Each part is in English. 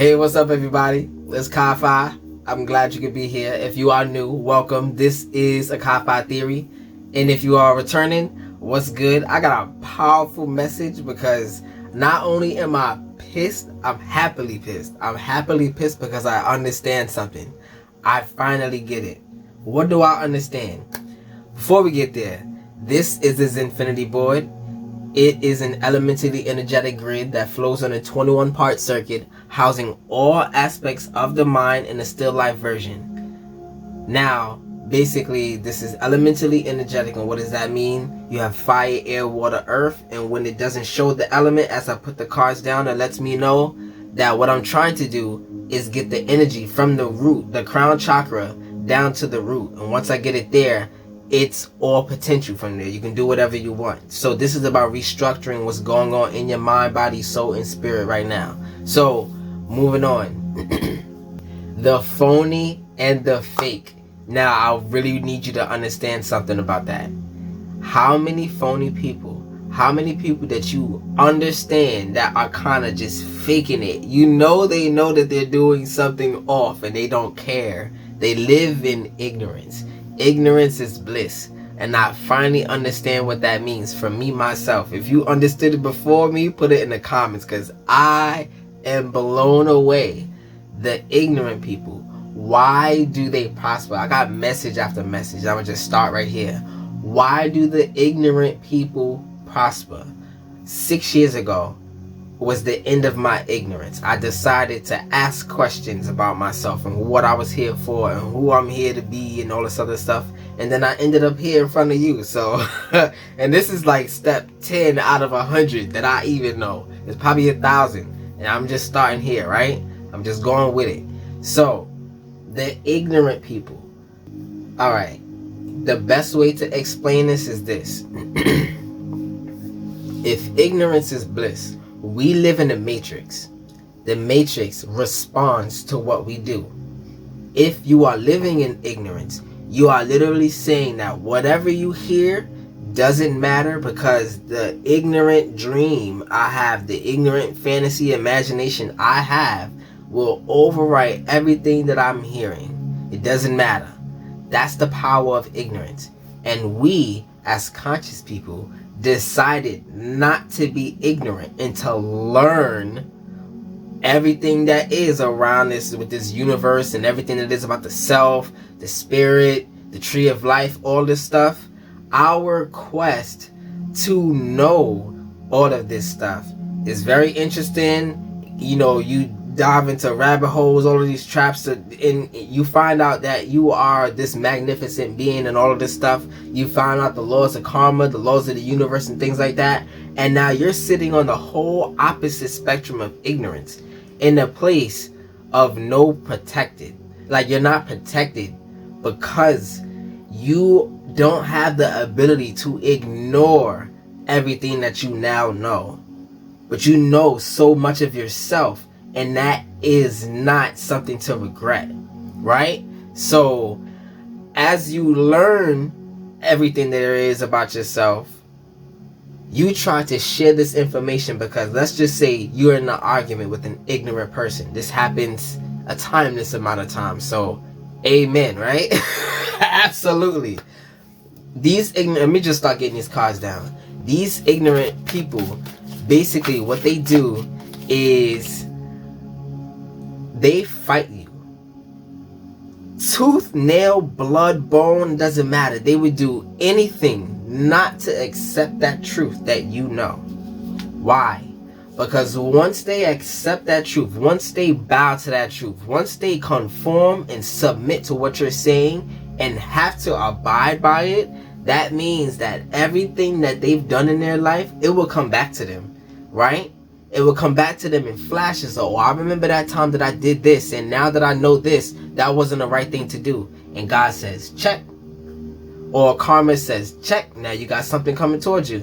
Hey, what's up, everybody? It's Kai-Fi. I'm glad you could be here. If you are new, welcome. This is a Kai-Fi theory. And if you are returning, what's good? I got a powerful message because not only am I pissed, I'm happily pissed. I'm happily pissed because I understand something. I finally get it. What do I understand? Before we get there, this is the Zin-Finity Board. It is an elementally energetic grid that flows on a 21-part circuit, housing all aspects of the mind in a still life version. Now, basically, this is elementally energetic, and what does that mean? You have fire, air, water, earth, and when it doesn't show the element as I put the cards down, it lets me know that what I'm trying to do is get the energy from the root, the crown chakra, down to the root. And once I get it there, it's all potential from there. You can do whatever you want. So this is about restructuring what's going on in your mind, body, soul, and spirit right now. So moving on. The phony and the fake. Now I really need you to understand something about that. How many phony people, how many people that you understand that are kind of just faking it? You know they know that they're doing something off and they don't care. They live in ignorance. Ignorance is bliss, and I finally understand what that means for me myself. If you understood it before me, put it in the comments, because I am blown away. The ignorant people, why do they prosper? I got message after message. I'm gonna just start right here. Why do the ignorant people prosper? 6 years ago was the end of my ignorance. I decided to ask questions about myself and what I was here for and who I'm here to be and all this other stuff. And then I ended up here in front of you. So, and this is like step 10 out of 100 that I even know. It's probably 1,000. And I'm just starting here, right? I'm just going with it. So, the ignorant people. Alright. The best way to explain this is this. If ignorance is bliss, we live in a matrix. The matrix responds to what we do. If you are living in ignorance, you are literally saying that whatever you hear doesn't matter, because the ignorant dream I have, the ignorant fantasy imagination I have, will overwrite everything that I'm hearing. It doesn't matter. That's the power of ignorance. And we, as conscious people, decided not to be ignorant and to learn everything that is around this, with this universe, and everything that is about the self, the spirit, the tree of life, all this stuff. Our quest to know all of this stuff is very interesting. You know, you dive into rabbit holes, all of these traps, and you find out that you are this magnificent being and all of this stuff. You find out the laws of karma, the laws of the universe, and things like that. And now you're sitting on the whole opposite spectrum of ignorance, in the place of no protected. Like, you're not protected because you don't have the ability to ignore everything that you now know. But you know so much of yourself, and that is not something to regret, right? So as you learn everything there is about yourself, you try to share this information because, let's just say you're in an argument with an ignorant person. This happens a timeless amount of times. So amen, right? Absolutely. These ignorant, let me just start getting these cards down. These ignorant people, basically what they do is they fight you. Tooth, nail, blood, bone, doesn't matter. They would do anything not to accept that truth that you know. Why? Because once they accept that truth, once they bow to that truth, once they conform and submit to what you're saying and have to abide by it, that means that everything that they've done in their life, it will come back to them, right? It will come back to them in flashes. Oh, I remember that time that I did this, and now that I know this, that wasn't the right thing to do. And God says, check. Or karma says, check. Now you got something coming towards you.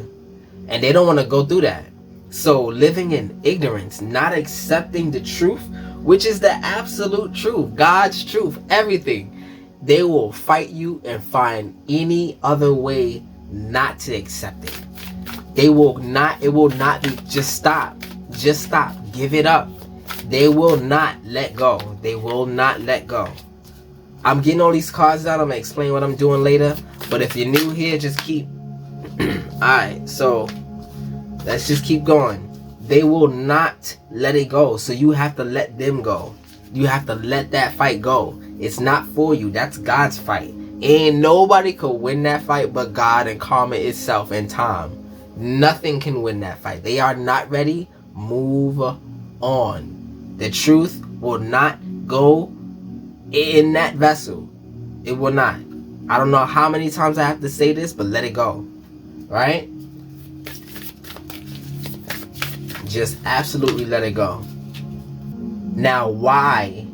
And they don't want to go through that. So living in ignorance, not accepting the truth, which is the absolute truth, God's truth, everything, they will fight you and find any other way not to accept it. They will not, it will not be, just stop, give it up. They will not let go. They will not let go. I'm getting all these cards out. I'm going to explain what I'm doing later. But if you're new here, just keep... Alright, so let's just keep going. They will not let it go. So you have to let them go. You have to let that fight go. It's not for you. That's God's fight. And nobody could win that fight but God and karma itself and time. Nothing can win that fight. They are not ready. Move on. The truth will not go in that vessel. It will not. I don't know how many times I have to say this, but let it go. Right? Just absolutely let it go. Now, why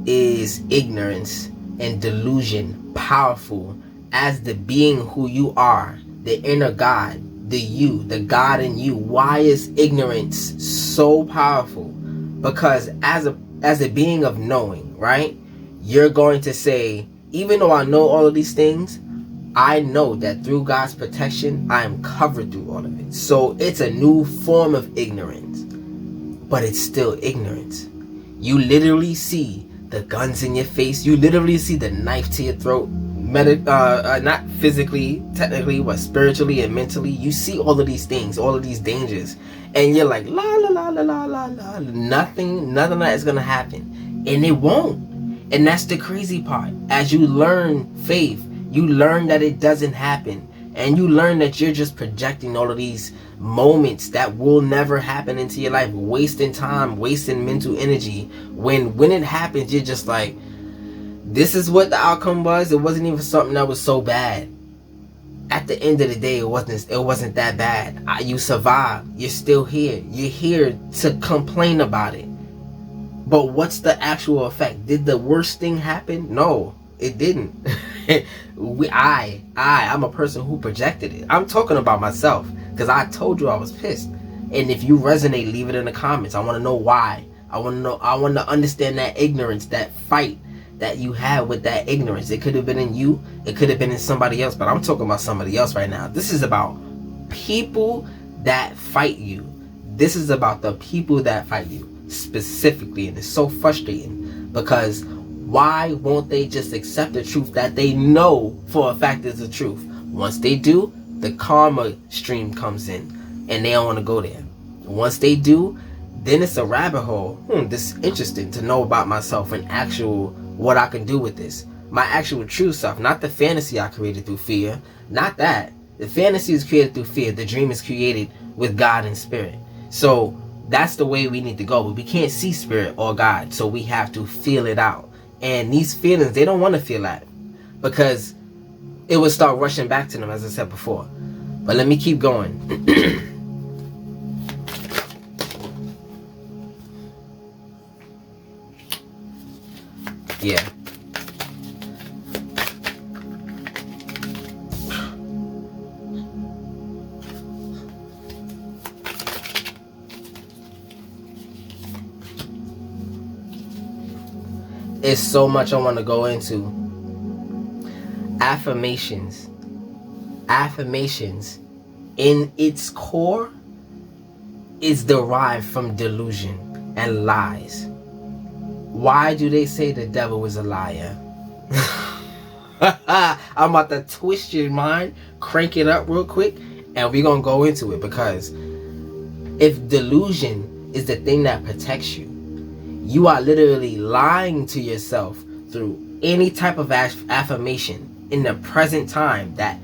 is ignorance and delusion powerful as the being who you are, the inner God, the you, the God in you? Why is ignorance so powerful? Because as a being of knowing, right, you're going to say, even though I know all of these things, I know that through God's protection, I am covered through all of it. So it's a new form of ignorance, but it's still ignorance. You literally see the guns in your face. You literally see the knife to your throat. Not physically, technically, but spiritually and mentally. You see all of these things, all of these dangers. And you're like, la la la la la la la. None of that is going to happen. And it won't. And that's the crazy part. As you learn faith, you learn that it doesn't happen. And you learn that you're just projecting all of these moments that will never happen into your life. Wasting time, wasting mental energy. When it happens, you're just like, this is what the outcome was. It wasn't even something that was so bad. At the end of the day, it wasn't that bad. You survived. You're still here. You're here to complain about it. But what's the actual effect? Did the worst thing happen? No, it didn't. I'm a person who projected it. I'm talking about myself because I told you I was pissed. And if you resonate, leave it in the comments. I want to know why. I want to understand that ignorance, that fight that you have with that ignorance. It could have been in you. It could have been in somebody else. But I'm talking about somebody else right now. This is about people that fight you. This is about the people that fight you specifically. And it's so frustrating because why won't they just accept the truth that they know for a fact is the truth? Once they do, the karma stream comes in and they don't want to go there. Once they do, then it's a rabbit hole. This is interesting to know about myself and actual what I can do with this. My actual true self, not the fantasy I created through fear. Not that. The fantasy is created through fear. The dream is created with God and spirit. So that's the way we need to go. But we can't see spirit or God. So we have to feel it out. And these feelings, they don't want to feel that. Because it would start rushing back to them, as I said before. But let me keep going. Yeah. It's so much I want to go into. Affirmations in its core is derived from delusion and lies. Why do they say the devil is a liar? I'm about to twist your mind, crank it up real quick, and we're going to go into it. Because if delusion is the thing that protects you, you are literally lying to yourself through any type of affirmation in the present time that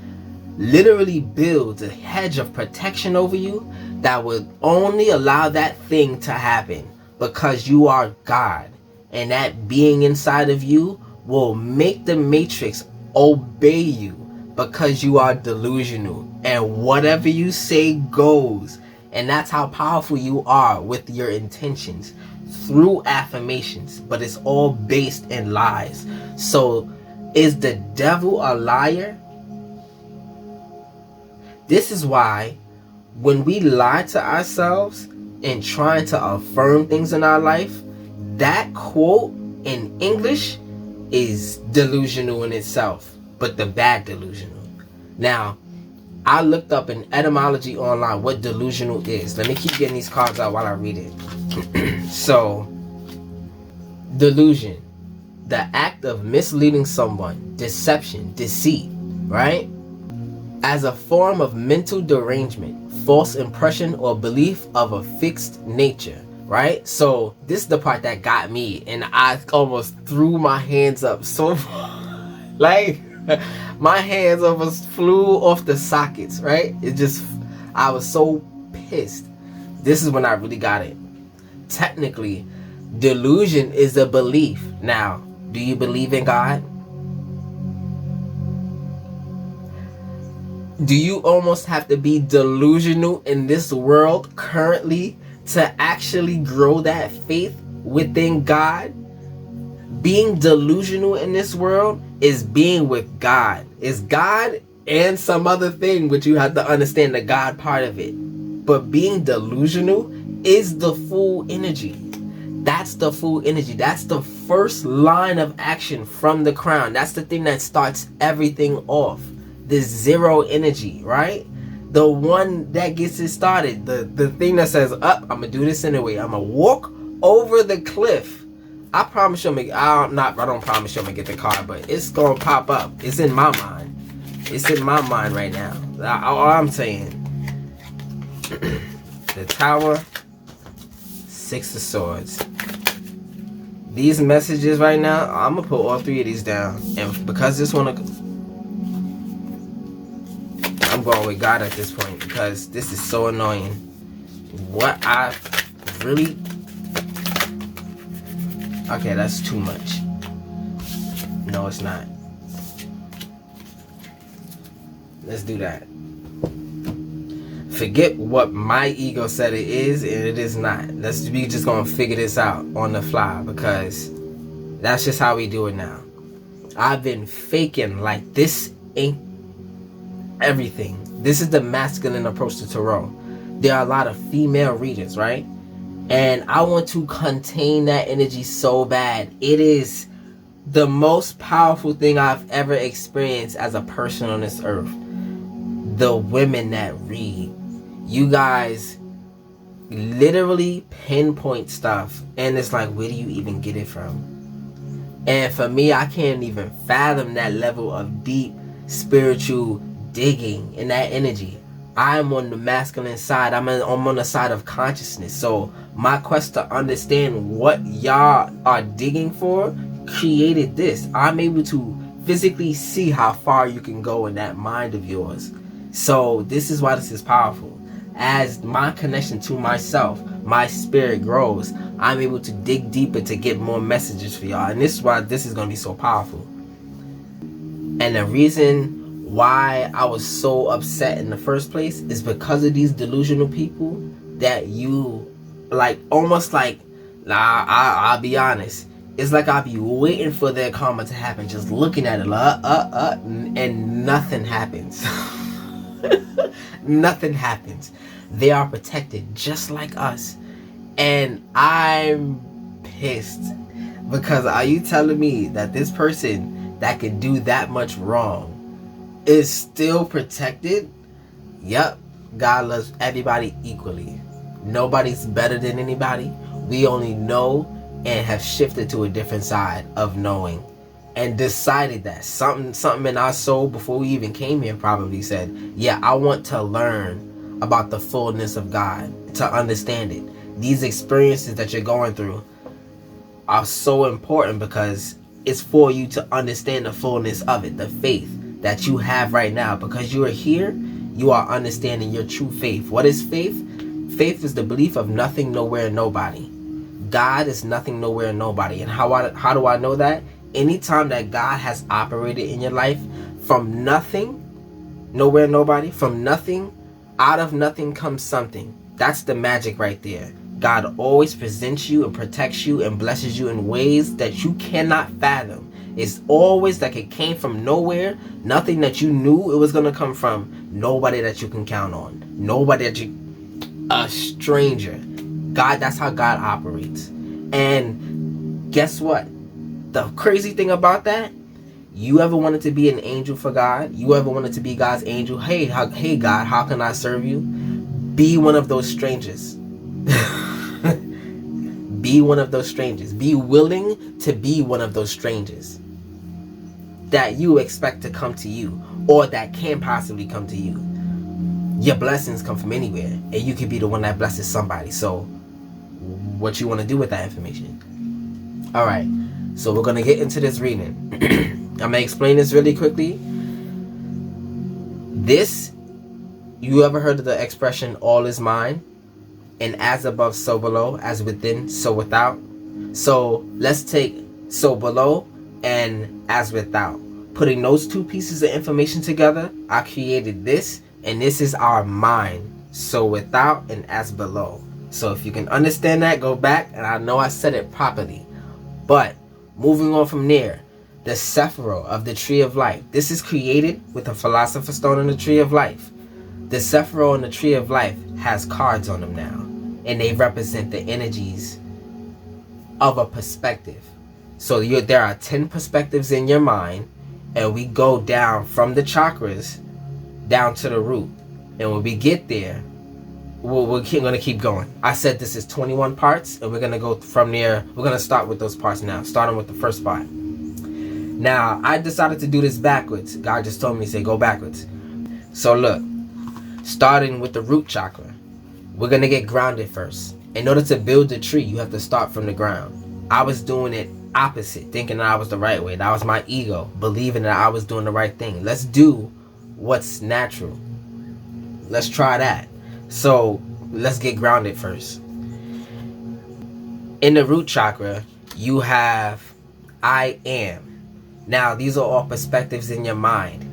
literally builds a hedge of protection over you that would only allow that thing to happen because you are God. And that being inside of you will make the matrix obey you because you are delusional. And whatever you say goes. And that's how powerful you are with your intentions through affirmations. But it's all based in lies. So is the devil a liar? This is why when we lie to ourselves and trying to affirm things in our life, that quote in English is delusional in itself, but the bad delusional. Now, I looked up in etymology online what delusional is. Let me keep getting these cards out while I read it. So, Delusion, the act of misleading someone, deception, deceit, right? As a form of mental derangement, false impression or belief of a fixed nature, right? So this is the part that got me, and I almost threw my hands up so like my hands almost flew off the sockets, right? I was so pissed. This is when I really got it. Technically, delusion is a belief. Now, do you believe in God? Do you almost have to be delusional in this world currently to actually grow that faith within God? Being delusional in this world is being with God. It's God and some other thing, which you have to understand the God part of it. But being delusional is the full energy. That's the full energy. That's the first line of action from the crown. That's the thing that starts everything off. The zero energy, right? The one that gets it started. The thing that says, I'm gonna do this anyway. I'm gonna walk over the cliff. I promise you, I don't promise you I'm gonna get the card, but it's gonna pop up. It's in my mind. It's in my mind right now. All I'm saying. The Tower, Six of Swords. These messages right now, I'm gonna put all three of these down, and because this one, I'm going with God at this point because this is so annoying. What I really... Okay, that's too much. No, it's not. Let's do that. Forget what my ego said it is, and it is not. We just gonna figure this out on the fly because that's just how we do it now. I've been faking like this ain't everything. This is the masculine approach to tarot. There are a lot of female readers, right? And I want to contain that energy so bad. It is the most powerful thing I've ever experienced as a person on this earth. The women that read. You guys literally pinpoint stuff, and it's like, where do you even get it from? And for me, I can't even fathom that level of deep spiritual digging in that energy. I'm on the masculine side. I'm on the side of consciousness. So my quest to understand what y'all are digging for created this. I'm able to physically see how far you can go in that mind of yours. So this is why this is powerful. As my connection to myself, my spirit grows, I'm able to dig deeper to get more messages for y'all. And this is why this is going to be so powerful. And the reason why I was so upset in the first place is because of these delusional people that you like, almost like, I'll be honest, it's like I'll be waiting for their karma to happen, just looking at it and nothing happens. Nothing happens. They are protected just like us, and I'm pissed because are you telling me that this person that could do that much wrong is still protected? Yep. God loves everybody equally. Nobody's better than anybody. We only know and have shifted to a different side of knowing and decided that something in our soul before we even came here probably said, yeah, I want to learn about the fullness of God, to understand it. These experiences that you're going through are so important because it's for you to understand the fullness of it, the faith that you have right now. Because you are here, you are understanding your true faith. What is faith? Faith is the belief of nothing, nowhere, nobody. God is nothing, nowhere, nobody. And how do I know that? Anytime that God has operated in your life from nothing, nowhere, nobody, from nothing, out of nothing comes something. That's the magic right there. God always presents you and protects you and blesses you in ways that you cannot fathom. It's always like it came from nowhere, nothing that you knew it was going to come from, nobody that you can count on, nobody that you, a stranger. God, that's how God operates. And guess what? The crazy thing about that, you ever wanted to be an angel for God? You ever wanted to be God's angel? Hey God, how can I serve you? Be one of those strangers. Be one of those strangers. Be willing to be one of those strangers that you expect to come to you, or that can possibly come to you. Your blessings come from anywhere, and you could be the one that blesses somebody. So what you want to do with that information? All right, so we're going to get into this reading. I'm going to explain this really quickly. This, you ever heard of the expression all is mine? And as above, so below, as within, so without. So let's take so below and as without. Putting those two pieces of information together, I created this, and this is our mind. So without and as below. So if you can understand that, go back, and I know I said it properly. But moving on from there, the Etheral of the Tree of Life. This is created with a Philosopher's Stone and the Tree of Life. The Etheral and the Tree of Life has cards on them now, and they represent the energies of a perspective. So there are 10 perspectives in your mind, and we go down from the chakras down to the root. And when we get there, we're going to keep going. I said this is 21 parts, and we're going to go from there. We're going to start with those parts now, starting with the first part. Now, I decided to do this backwards. God just told me to say go backwards. So look, starting with the root chakra, we're going to get grounded first. In order to build a tree, you have to start from the ground. I was doing it opposite, thinking that I was the right way. That was my ego, believing that I was doing the right thing. Let's do what's natural. Let's try that. So let's get grounded first. In the root chakra, you have I am. Now, these are all perspectives in your mind.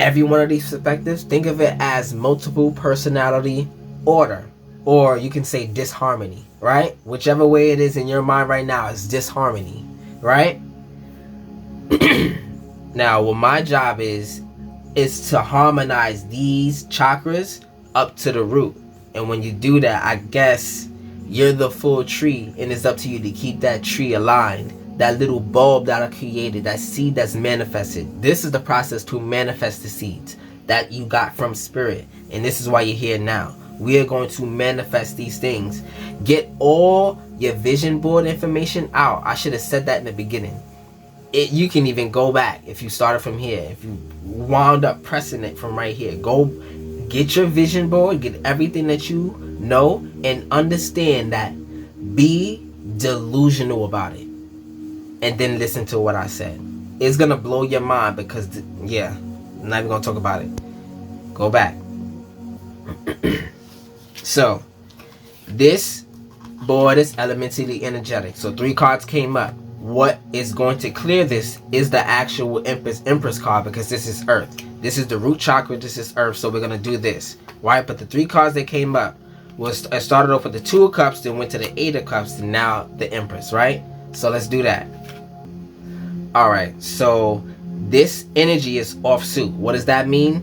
Every one of these perspectives, think of it as multiple personality order, or you can say disharmony, right? Whichever way it is in your mind right now is disharmony, right? Now, what my job is to harmonize these chakras up to the root. And when you do that, I guess you're the full tree, and it's up to you to keep that tree aligned. That little bulb that I created, that seed that's manifested. This is the process to manifest the seeds that you got from spirit. And this is why you're here now. We are going to manifest these things. Get all your vision board information out. I should have said that in the beginning. You can even go back if you started from here. If you wound up pressing it from right here. Go get your vision board. Get everything that you know. And understand that. Be delusional about it. And then listen to what I said. It's going to blow your mind because, yeah, I'm not even going to talk about it. Go back. So, this board is elementally energetic. So, 3 cards came up. What is going to clear this is the actual Empress card, because this is Earth. This is the root chakra. This is Earth. So, we're going to do this. Right? But the 3 cards that came up, I started off with the 2 of Cups, then went to the 8 of Cups, and now the Empress, right? So, let's do that. Alright, so this energy is off suit. What does that mean?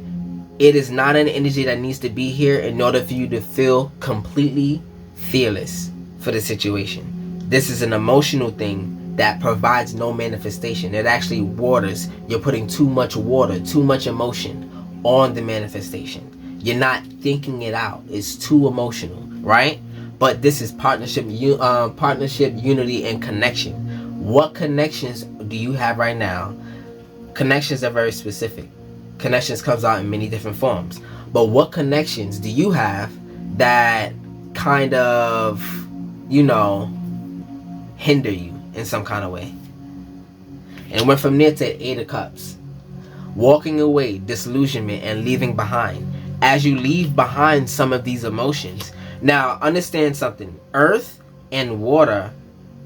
It is not an energy that needs to be here in order for you to feel completely fearless for the situation. This is an emotional thing that provides no manifestation. It actually waters. You're putting too much water, too much emotion on the manifestation. You're not thinking it out. It's too emotional, right? But this is partnership, unity, and connection. What connections do you have right now? Connections are very specific. Connections comes out in many different forms. But what connections do you have that kind of, hinder you in some kind of way? And went from there to 8 of Cups. Walking away, disillusionment, and leaving behind. As you leave behind some of these emotions. Now, understand something. Earth and water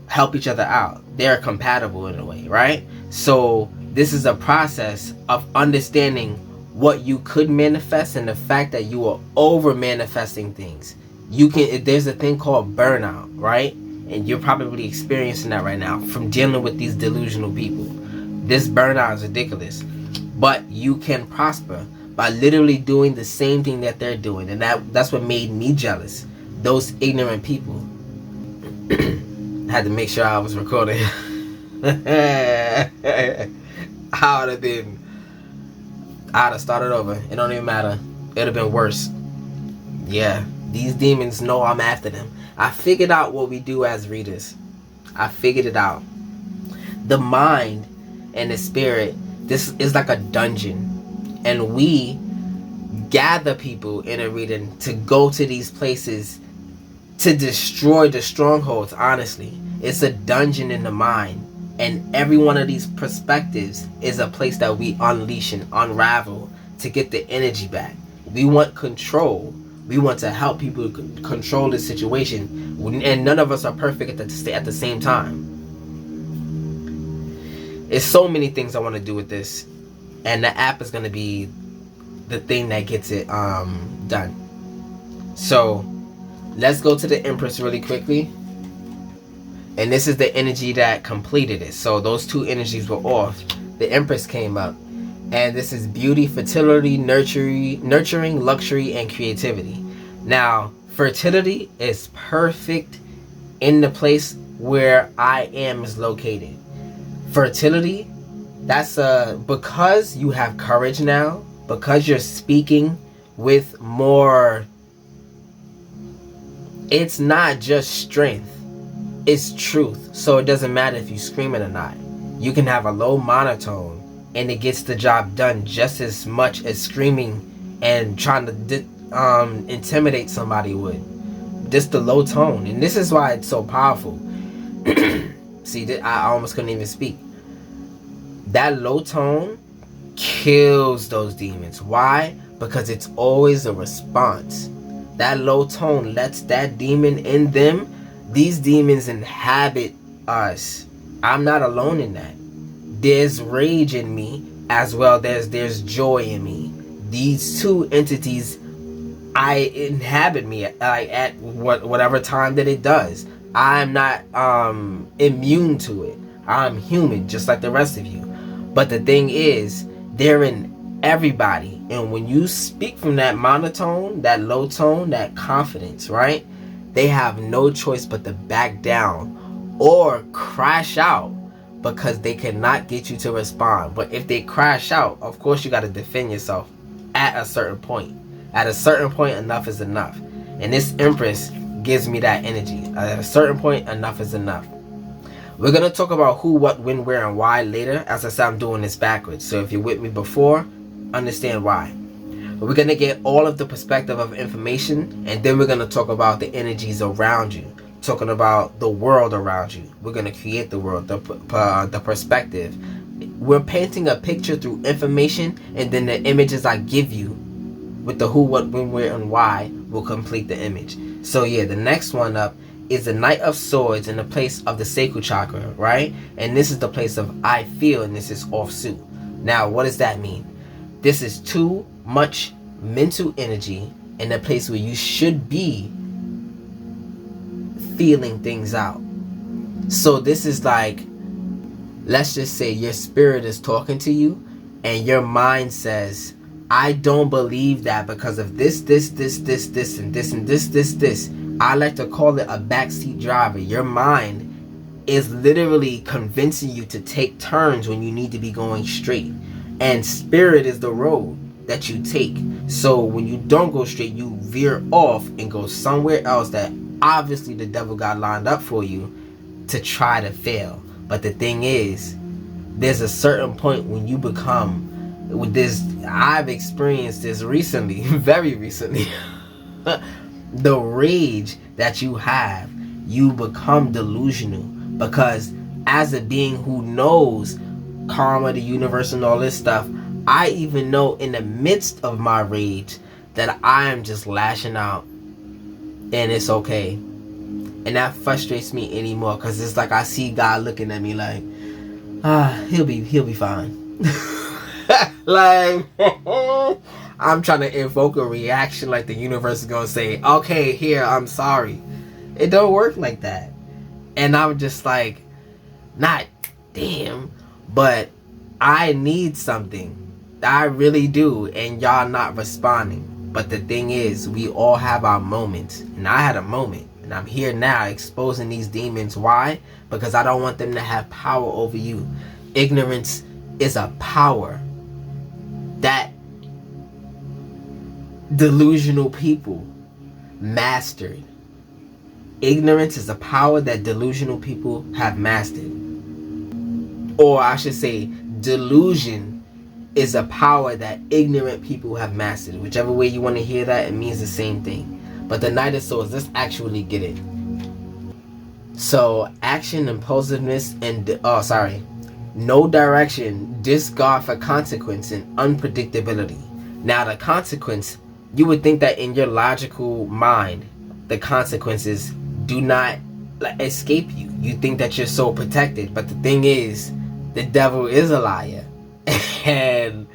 help each other out. They're compatible in a way, right? So this is a process of understanding what you could manifest and the fact that you are over manifesting things. There's a thing called burnout, right? And you're probably experiencing that right now from dealing with these delusional people. This burnout is ridiculous. But you can prosper by literally doing the same thing that they're doing. And that's what made me jealous. Those ignorant people. I had to make sure I was recording. I would have started over. It don't even matter. It would have been worse. Yeah, These demons know I'm after them. I figured out what we do as readers. I figured it out. The mind and the spirit, this is like a dungeon. And we gather people in a reading to go to these places to destroy the strongholds, honestly. It's a dungeon in the mind. And every one of these perspectives is a place that we unleash and unravel to get the energy back. We want control. We want to help people control the situation. And none of us are perfect at the same time. There's so many things I want to do with this. And the app is going to be the thing that gets it done. So let's go to the Empress really quickly. And this is the energy that completed it. So those two energies were off. The Empress came up. And this is beauty, fertility, nurturing, luxury, and creativity. Now, fertility is perfect in the place where I am is located. Fertility, that's because you have courage now, because you're speaking with more, it's not just strength, it's truth. So it doesn't matter if you scream it or not. You can have a low monotone and it gets the job done just as much as screaming and trying to intimidate somebody would. Just the low tone. And this is why it's so powerful. See, I almost couldn't even speak. That low tone kills those demons. Why? Because it's always a response. That low tone lets that demon in them. These demons inhabit us. I'm not alone in that. There's rage in me as well. There's joy in me. These two entities, I inhabit me at whatever time that it does. I'm not immune to it. I'm human just like the rest of you. But the thing is, they're in everybody. And when you speak from that monotone, that low tone, that confidence, right? They have no choice but to back down or crash out because they cannot get you to respond. But if they crash out, of course you got to defend yourself at a certain point. At a certain point, enough is enough. And this Empress gives me that energy. At a certain point, enough is enough. We're going to talk about who, what, when, where, and why later. As I said, I'm doing this backwards. So if you're with me before, understand why. But we're going to get all of the perspective of information. And then we're going to talk about the energies around you. Talking about the world around you. We're going to create the world, the perspective. We're painting a picture through information. And then the images I give you with the who, what, when, where, and why will complete the image. So yeah, the next one up is the Knight of Swords in the place of the Sacral Chakra, right? And this is the place of I feel, and this is offsuit. Now, what does that mean? This is too much mental energy in the place where you should be feeling things out. So this is like, let's just say your spirit is talking to you, and your mind says, I don't believe that because of this, and this. I like to call it a backseat driver. Your mind is literally convincing you to take turns when you need to be going straight. And spirit is the road that you take. So when you don't go straight, you veer off and go somewhere else that obviously the devil got lined up for you to try to fail. But the thing is, there's a certain point when you become, with this, I've experienced this recently, very recently. The rage that you have, you become delusional, because as a being who knows karma, the universe, and all this stuff, I even know in the midst of my rage that I am just lashing out and it's okay. And that frustrates me anymore, because it's like I see God looking at me like, he'll be fine. Like I'm trying to invoke a reaction like the universe is gonna say, okay, here, I'm sorry. It don't work like that. And I'm just like, not damn, but I need something. I really do, and y'all not responding. But the thing is, we all have our moments, and I had a moment, and I'm here now exposing these demons. Why? Because I don't want them to have power over you. Ignorance is a power that delusional people mastered. Ignorance is a power that delusional people have mastered. Or I should say, delusion is a power that ignorant people have mastered. Whichever way you want to hear that, it means the same thing. But the Knight of Swords, let's actually get it. So, action, impulsiveness, and no direction, disregard for consequence, and unpredictability. Now, the consequence, you would think that in your logical mind, the consequences do not escape you. You think that you're so protected, but the thing is, the devil is a liar. And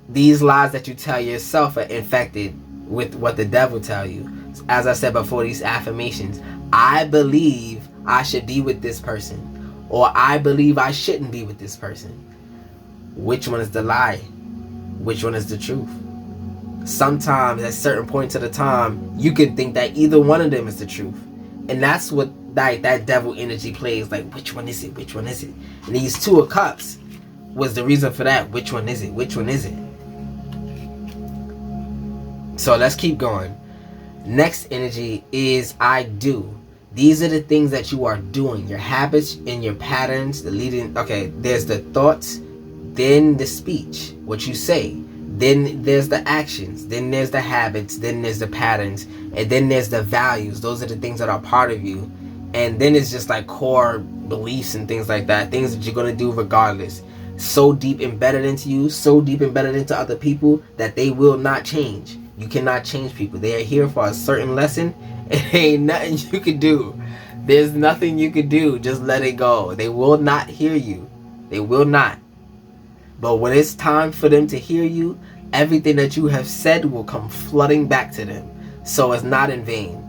these lies that you tell yourself are infected with what the devil tell you. As I said before, these affirmations, I believe I should be with this person, or I believe I shouldn't be with this person. Which one is the lie? Which one is the truth? Sometimes at certain points of the time, you can think that either one of them is the truth. And that's what that devil energy plays. Like, which one is it? Which one is it? And these Two of Cups was the reason for that. Which one is it? Which one is it? So let's keep going. Next energy is I do. These are the things that you are doing. Your habits and your patterns. The leading. Okay, there's the thoughts. Then the speech. What you say. Then there's the actions. Then there's the habits. Then there's the patterns. And then there's the values. Those are the things that are part of you. And then it's just like core beliefs and things like that. Things that you're going to do regardless. So deep embedded into you. So deep embedded into other people that they will not change. You cannot change people. They are here for a certain lesson. It ain't nothing you can do. There's nothing you can do. Just let it go. They will not hear you. They will not. But when it's time for them to hear you, everything that you have said will come flooding back to them. So it's not in vain.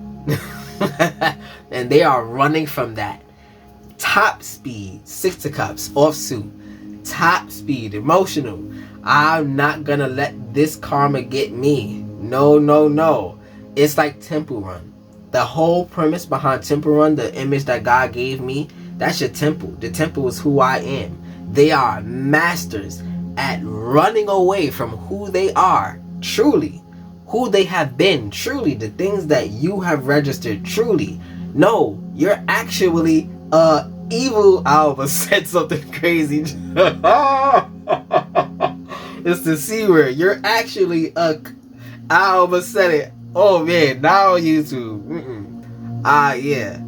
And they are running from that. Top speed, Six of Cups, offsuit. Top speed, emotional. I'm not gonna let this karma get me. No, no, no. It's like Temple Run. The whole premise behind Temple Run, the image that God gave me, that's your temple. The temple is who I am. They are masters at running away from who they are, truly. Who they have been, truly. The things that you have registered, truly. No, you're actually evil. I almost said something crazy. It's the C word. You're actually I almost said it. Oh man, now on YouTube. Yeah.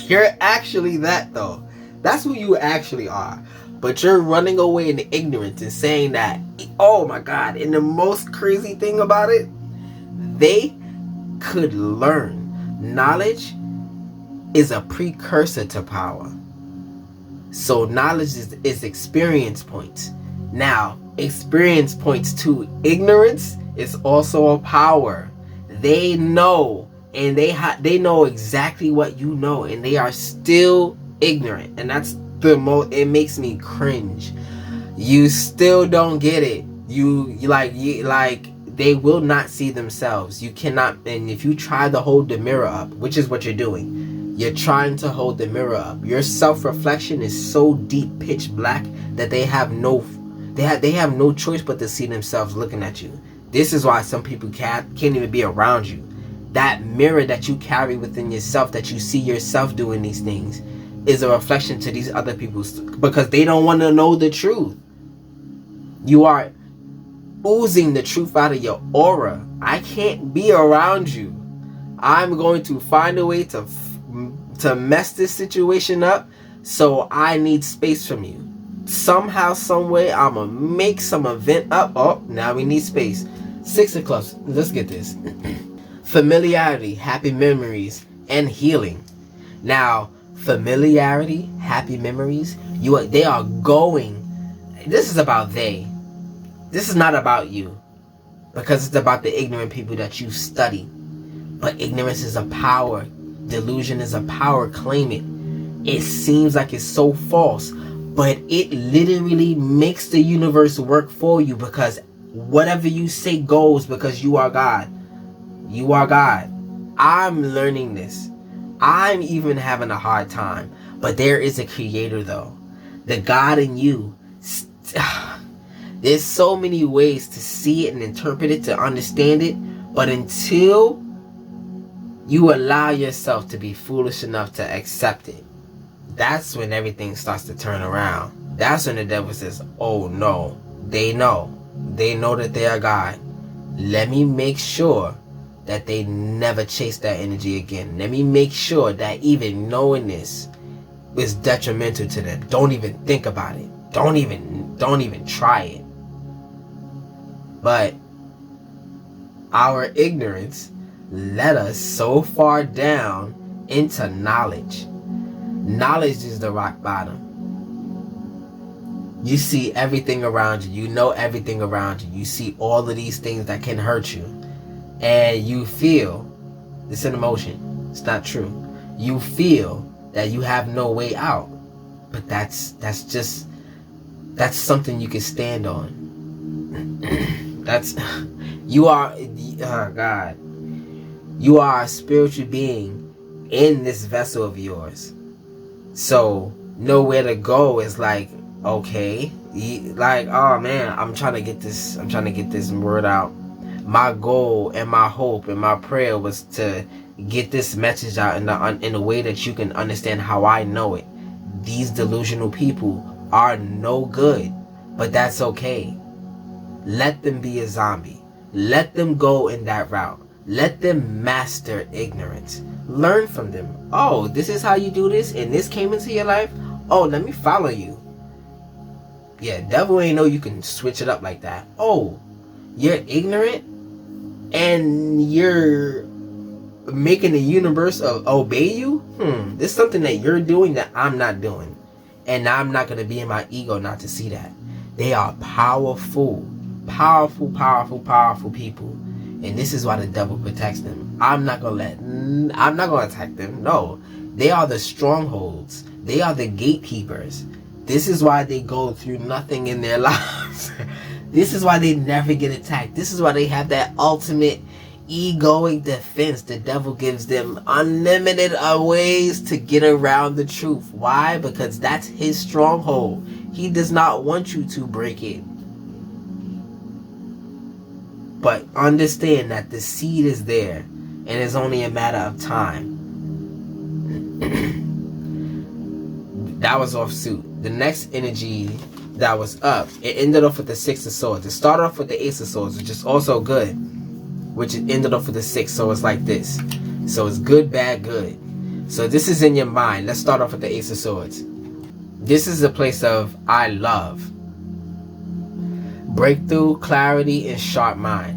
You're actually that though. That's who you actually are. But you're running away in ignorance and saying that, oh my God. And the most crazy thing about it, they could learn. Knowledge is a precursor to power. So knowledge is experience points. Now, experience points to ignorance is also a power. They know, and they know exactly what you know, and they are still ignorant. And that's it makes me cringe. You still don't get it. You they will not see themselves. You cannot. And if you try to hold the mirror up, which is what you're doing, you're trying to hold the mirror up. Your self-reflection is so deep, pitch black, that they have no choice but to see themselves looking at you. This is why some people can't even be around you. That mirror that you carry within yourself, that you see yourself doing these things, is a reflection to these other people, because they don't want to know the truth. You are oozing the truth out of your aura. I can't be around you. I'm going to find a way to mess this situation up, so I need space from you. Somehow, some way, I'm gonna make some event up. Oh, now we need space. Six of Clubs. Let's get this. Familiarity, happy memories, and healing. Now, familiarity, happy memories, they are going. This is about they. This is not about you, because it's about the ignorant people that you study. But ignorance is a power. Delusion is a power. Claim it. It seems like it's so false, but it literally makes the universe work for you, because whatever you say goes, because you are God. You are God. I'm learning this. I'm even having a hard time. But there is a creator though. The God in you. There's so many ways to see it and interpret it, to understand it. But until you allow yourself to be foolish enough to accept it, that's when everything starts to turn around. That's when the devil says, oh no, they know that they are God. Let me make sure that they never chase that energy again. Let me make sure that even knowing this is detrimental to them. Don't even think about it. Don't even try it. But our ignorance led us so far down into knowledge. Knowledge is the rock bottom. You see everything around you. You know everything around you. You see all of these things that can hurt you. And you feel, it's an emotion. It's not true. You feel that you have no way out. But that's something you can stand on. You are, oh God. You are a spiritual being in this vessel of yours. So nowhere to go is like, okay, like, oh man, I'm trying to get this word out. My goal and my hope and my prayer was to get this message out in a way that you can understand how I know it. These delusional people are no good, but that's okay. Let them be a zombie. Let them go in that route. Let them master ignorance. Learn from them. Oh, this is how you do this, and this came into your life. Oh, let me follow you. Yeah, devil ain't know you can switch it up like that. Oh, you're ignorant, and you're making the universe obey you? This is something that you're doing that I'm not doing. And I'm not going to be in my ego not to see that. They are powerful people. And this is why the devil protects them. I'm not going to attack them. No. They are the strongholds. They are the gatekeepers. This is why they go through nothing in their lives. This is why they never get attacked. This is why they have that ultimate egoic defense. The devil gives them unlimited ways to get around the truth. Why? Because that's his stronghold. He does not want you to break it. But understand that the seed is there, and it's only a matter of time. That was off suit. The next energy that was up, it ended off with the Six of Swords. It started off with the Ace of Swords, which is also good, which it ended off with the Six. So it's like this. So it's good, bad, good. So this is in your mind. Let's start off with the Ace of Swords. This is a place of I love, breakthrough, clarity, and sharp mind.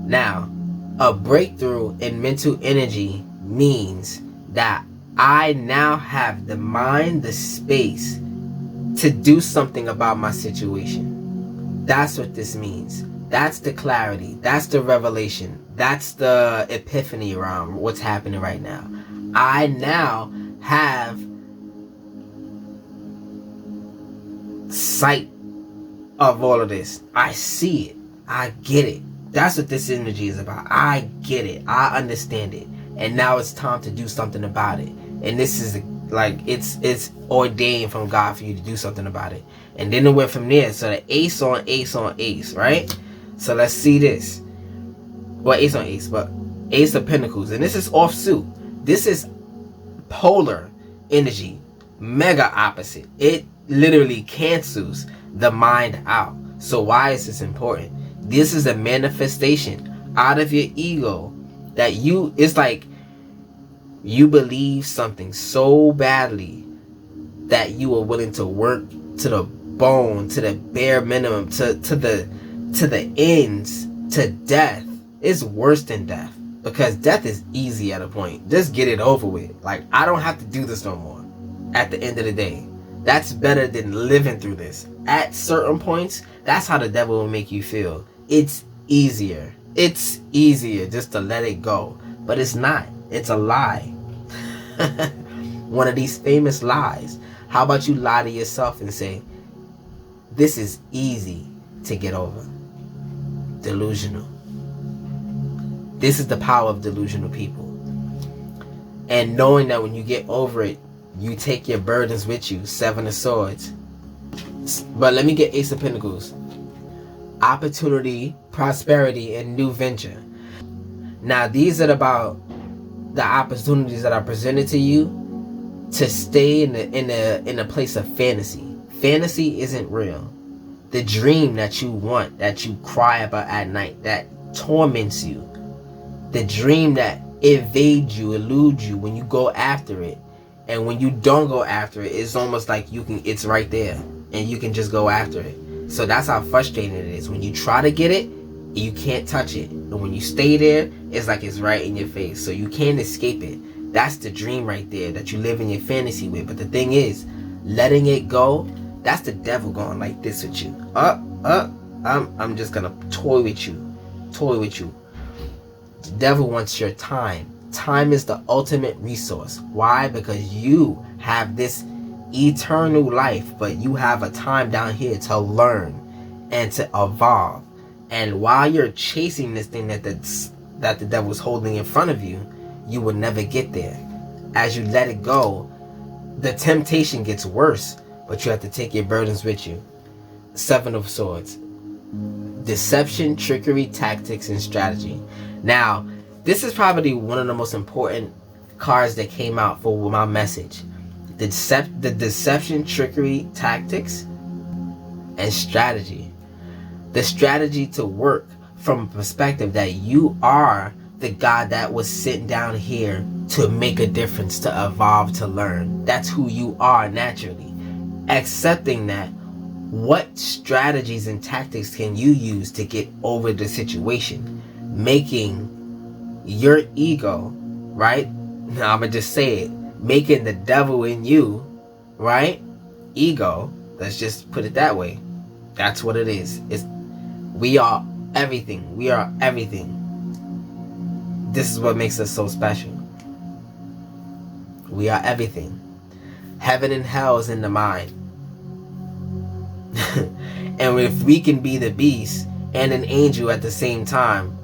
Now, a breakthrough in mental energy means that I now have the mind, the space to do something about my situation. That's what this means. That's the clarity. That's the revelation. That's the epiphany around what's happening right now. I now have sight of all of this. I see it. I get it. That's what this energy is about. I get it. I understand it. And now it's time to do something about it. And this is like, it's ordained from God for you to do something about it. And then it went from there. So the ace on ace on ace, right? So let's see this. Well, ace on ace, but Ace of Pentacles. And this is offsuit. This is polar energy. Mega opposite. It literally cancels the mind out. So why is this important? This is a manifestation out of your ego that it's like you believe something so badly that you are willing to work to the bone, to the bare minimum, to the ends, to death. It's worse than death, because death is easy at a point. Just get it over with. Like, I don't have to do this no more at the end of the day. That's better than living through this. At certain points, that's how the devil will make you feel. It's easier. It's easier just to let it go. But it's not. It's a lie. One of these famous lies. How about you lie to yourself and say, this is easy to get over. Delusional. This is the power of delusional people. And knowing that when you get over it, you take your burdens with you. Seven of Swords. But let me get Ace of Pentacles. Opportunity, prosperity, and new venture. Now these are about the opportunities that are presented to you to stay in a place of fantasy. Fantasy isn't real. The dream that you want, that you cry about at night, that torments you, the dream that evades you, eludes you when you go after it, and when you don't go after it, it's almost like it's right there and you can just go after it. So that's how frustrating it is. When you try to get it, you can't touch it, and when you stay there, it's like it's right in your face, so you can't escape it. That's the dream right there that you live in your fantasy with. But the thing is, letting it go, that's the devil going like this with you. I'm just gonna toy with you. The devil wants your time. Time is the ultimate resource. Why? Because you have this eternal life, but you have a time down here to learn and to evolve. And while you're chasing this thing that the devil's holding in front of you, you will never get there. As you let it go, the temptation gets worse, but you have to take your burdens with you. Seven of Swords. Deception, trickery, tactics, and strategy. Now, this is probably one of the most important cards that came out for my message. The deception, trickery, tactics, and strategy. The strategy to work from a perspective that you are the God that was sent down here to make a difference, to evolve, to learn. That's who you are naturally. Accepting that, what strategies and tactics can you use to get over the situation? Making your ego, right? Now I'm gonna just say it. Making the devil in you, right? Ego, let's just put it that way. That's what it is. We are everything. We are everything. This is what makes us so special. We are everything. Heaven and hell is in the mind. And if we can be the beast and an angel at the same time,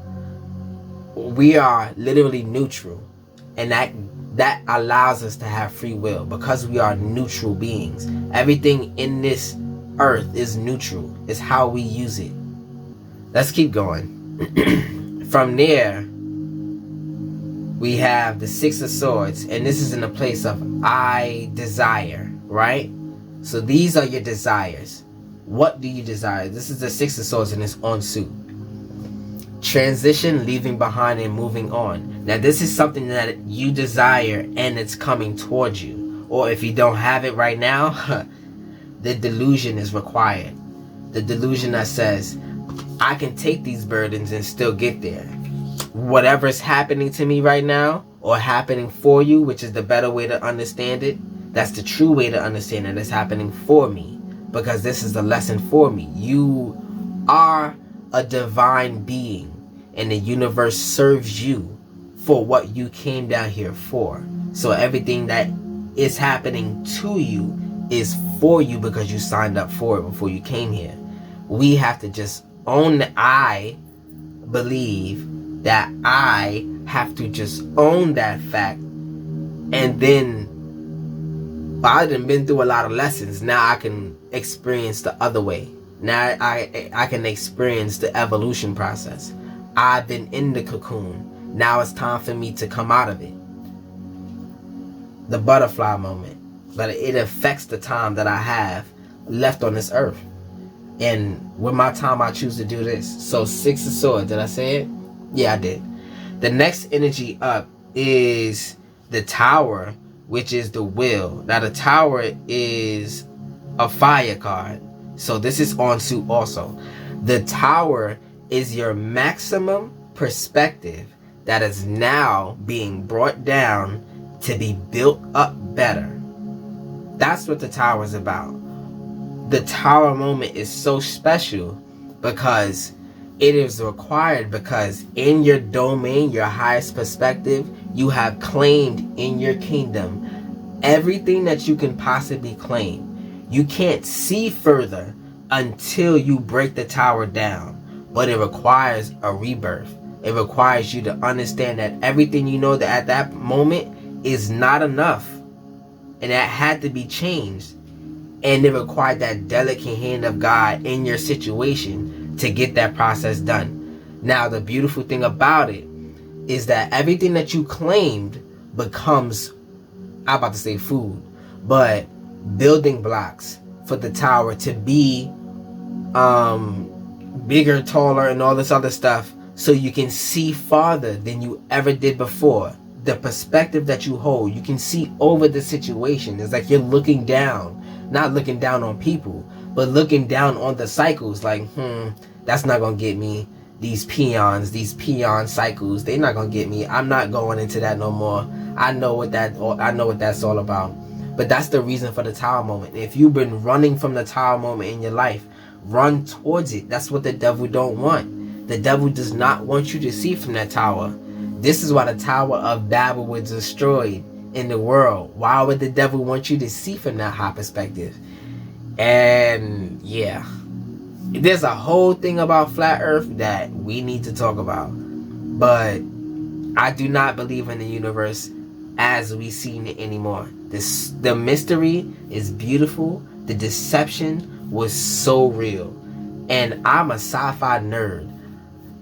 we are literally neutral. And that allows us to have free will, because we are neutral beings. Everything in this earth is neutral. It's how we use it. Let's keep going. From there, we have the Six of Swords, and this is in a place of I desire, right? So these are your desires. What do you desire? This is the Six of Swords, and it's en suit. Transition, leaving behind and moving on. Now this is something that you desire and it's coming towards you. Or if you don't have it right now, the delusion is required. The delusion that says, I can take these burdens and still get there. Whatever's happening to me right now, or happening for you, which is the better way to understand it, that's the true way to understand it. It's happening for me, because this is a lesson for me. You are a divine being, and the universe serves you for what you came down here for. So everything that is happening to you is for you, because you signed up for it before you came here. We have to just own that. I believe that I have to just own that fact, and then I've been through a lot of lessons. Now I can experience the other way. Now I can experience the evolution process. I've been in the cocoon. Now it's time for me to come out of it. The butterfly moment. But it affects the time that I have left on this earth. And with my time, I choose to do this. So Six of Swords, did I say it? Yeah, I did. The next energy up is the Tower, which is the will. Now the Tower is a fire card. So this is en suit also. The Tower is your maximum perspective that is now being brought down to be built up better. That's what the Tower is about. The Tower moment is so special because it is required, because in your domain, your highest perspective, you have claimed in your kingdom everything that you can possibly claim. You can't see further until you break the Tower down, but it requires a rebirth. It requires you to understand that everything you know that at that moment is not enough, and that had to be changed. And it required that delicate hand of God in your situation to get that process done. Now, the beautiful thing about it is that everything that you claimed becomes, I'm about to say food, but building blocks for the tower to be bigger, taller, and all this other stuff, so you can see farther than you ever did before. The perspective that you hold, you can see over the situation. It's like you're looking down, not looking down on people, but looking down on the cycles. Like, that's not gonna get me. These peon cycles, they're not gonna get me. I'm not going into that no more. I know what that's all about. But that's the reason for the tower moment. If you've been running from the tower moment in your life, run towards it. That's what the devil don't want. The devil does not want you to see from that tower. This is why the Tower of Babel was destroyed in the world. Why would the devil want you to see from that high perspective? And yeah, there's a whole thing about flat earth that we need to talk about. But I do not believe in the universe as we see it anymore. The mystery is beautiful. The deception was so real. And I'm a sci-fi nerd.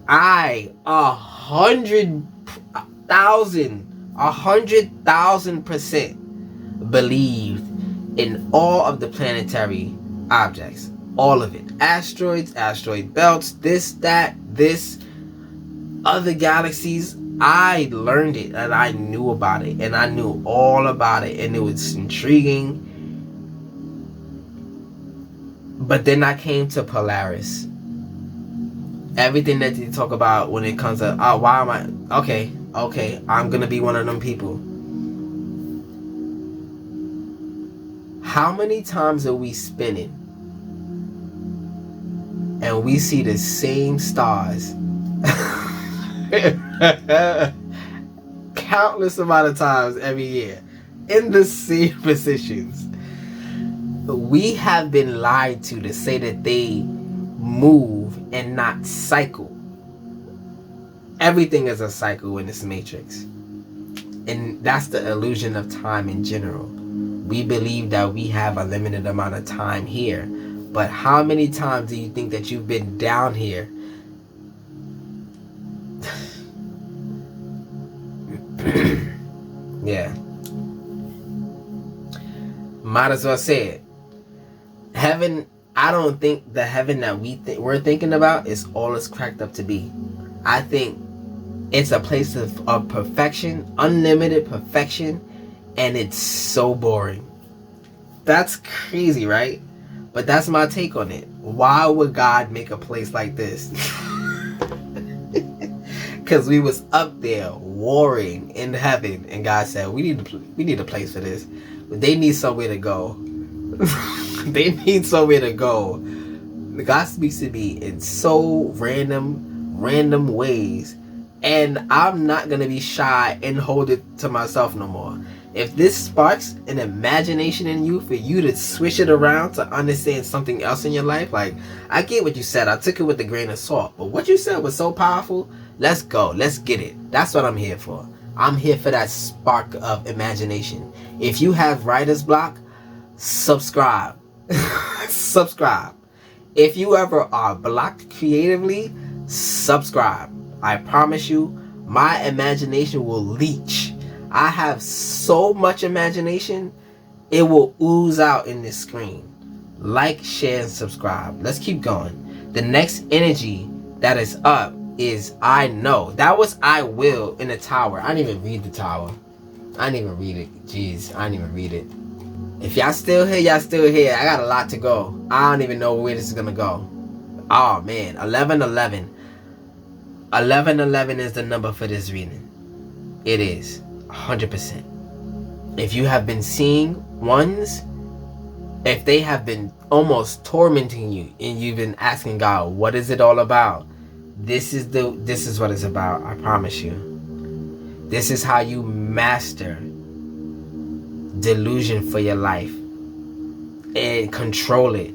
I 100,000% believed in all of the planetary objects. All of it. Asteroids, asteroid belts, this, other galaxies. I learned it and I knew about it, and I knew all about it, and it was intriguing. But then I came to Polaris. Everything that they talk about when it comes to, why am I, okay, I'm gonna be one of them people. How many times are we spinning and we see the same stars countless amount of times every year in the same positions? We have been lied to say that they move and not cycle. Everything is a cycle in this matrix, and that's the illusion of time in general. We believe that we have a limited amount of time here, but how many times do you think that you've been down here? Yeah, might as well say it. Heaven, I don't think the heaven that we're thinking about is all it's cracked up to be. I think it's a place of perfection, unlimited perfection, and it's so boring. That's crazy, right? But that's my take on it. Why would God make a place like this? Because we was up there warring in heaven, and God said, we need a place for this. But they need somewhere to go. They need somewhere to go. God speaks to me in so random ways, and I'm not gonna be shy and hold it to myself no more. If this sparks an imagination in you for you to switch it around to understand something else in your life, like, I get what you said, I took it with a grain of salt, but what you said was so powerful. Let's go, let's get it. That's what I'm here for. I'm here for that spark of imagination. If you have writer's block, subscribe. Subscribe. If you ever are blocked creatively, subscribe. I promise you, my imagination will leech. I have so much imagination, it will ooze out in this screen. Like, share, and subscribe. Let's keep going. The next energy that is up is I know. That was I will in the tower. I didn't even read the tower. I didn't even read it. Jeez, I didn't even read it. If y'all still here, y'all still here. I got a lot to go. I don't even know where this is gonna go. Oh man, 1111. 1111 is the number for this reading. It is 100%. If you have been seeing ones, if they have been almost tormenting you, and you've been asking God, what is it all about? This is what it's about. I promise you. This is how you master delusion for your life and control it.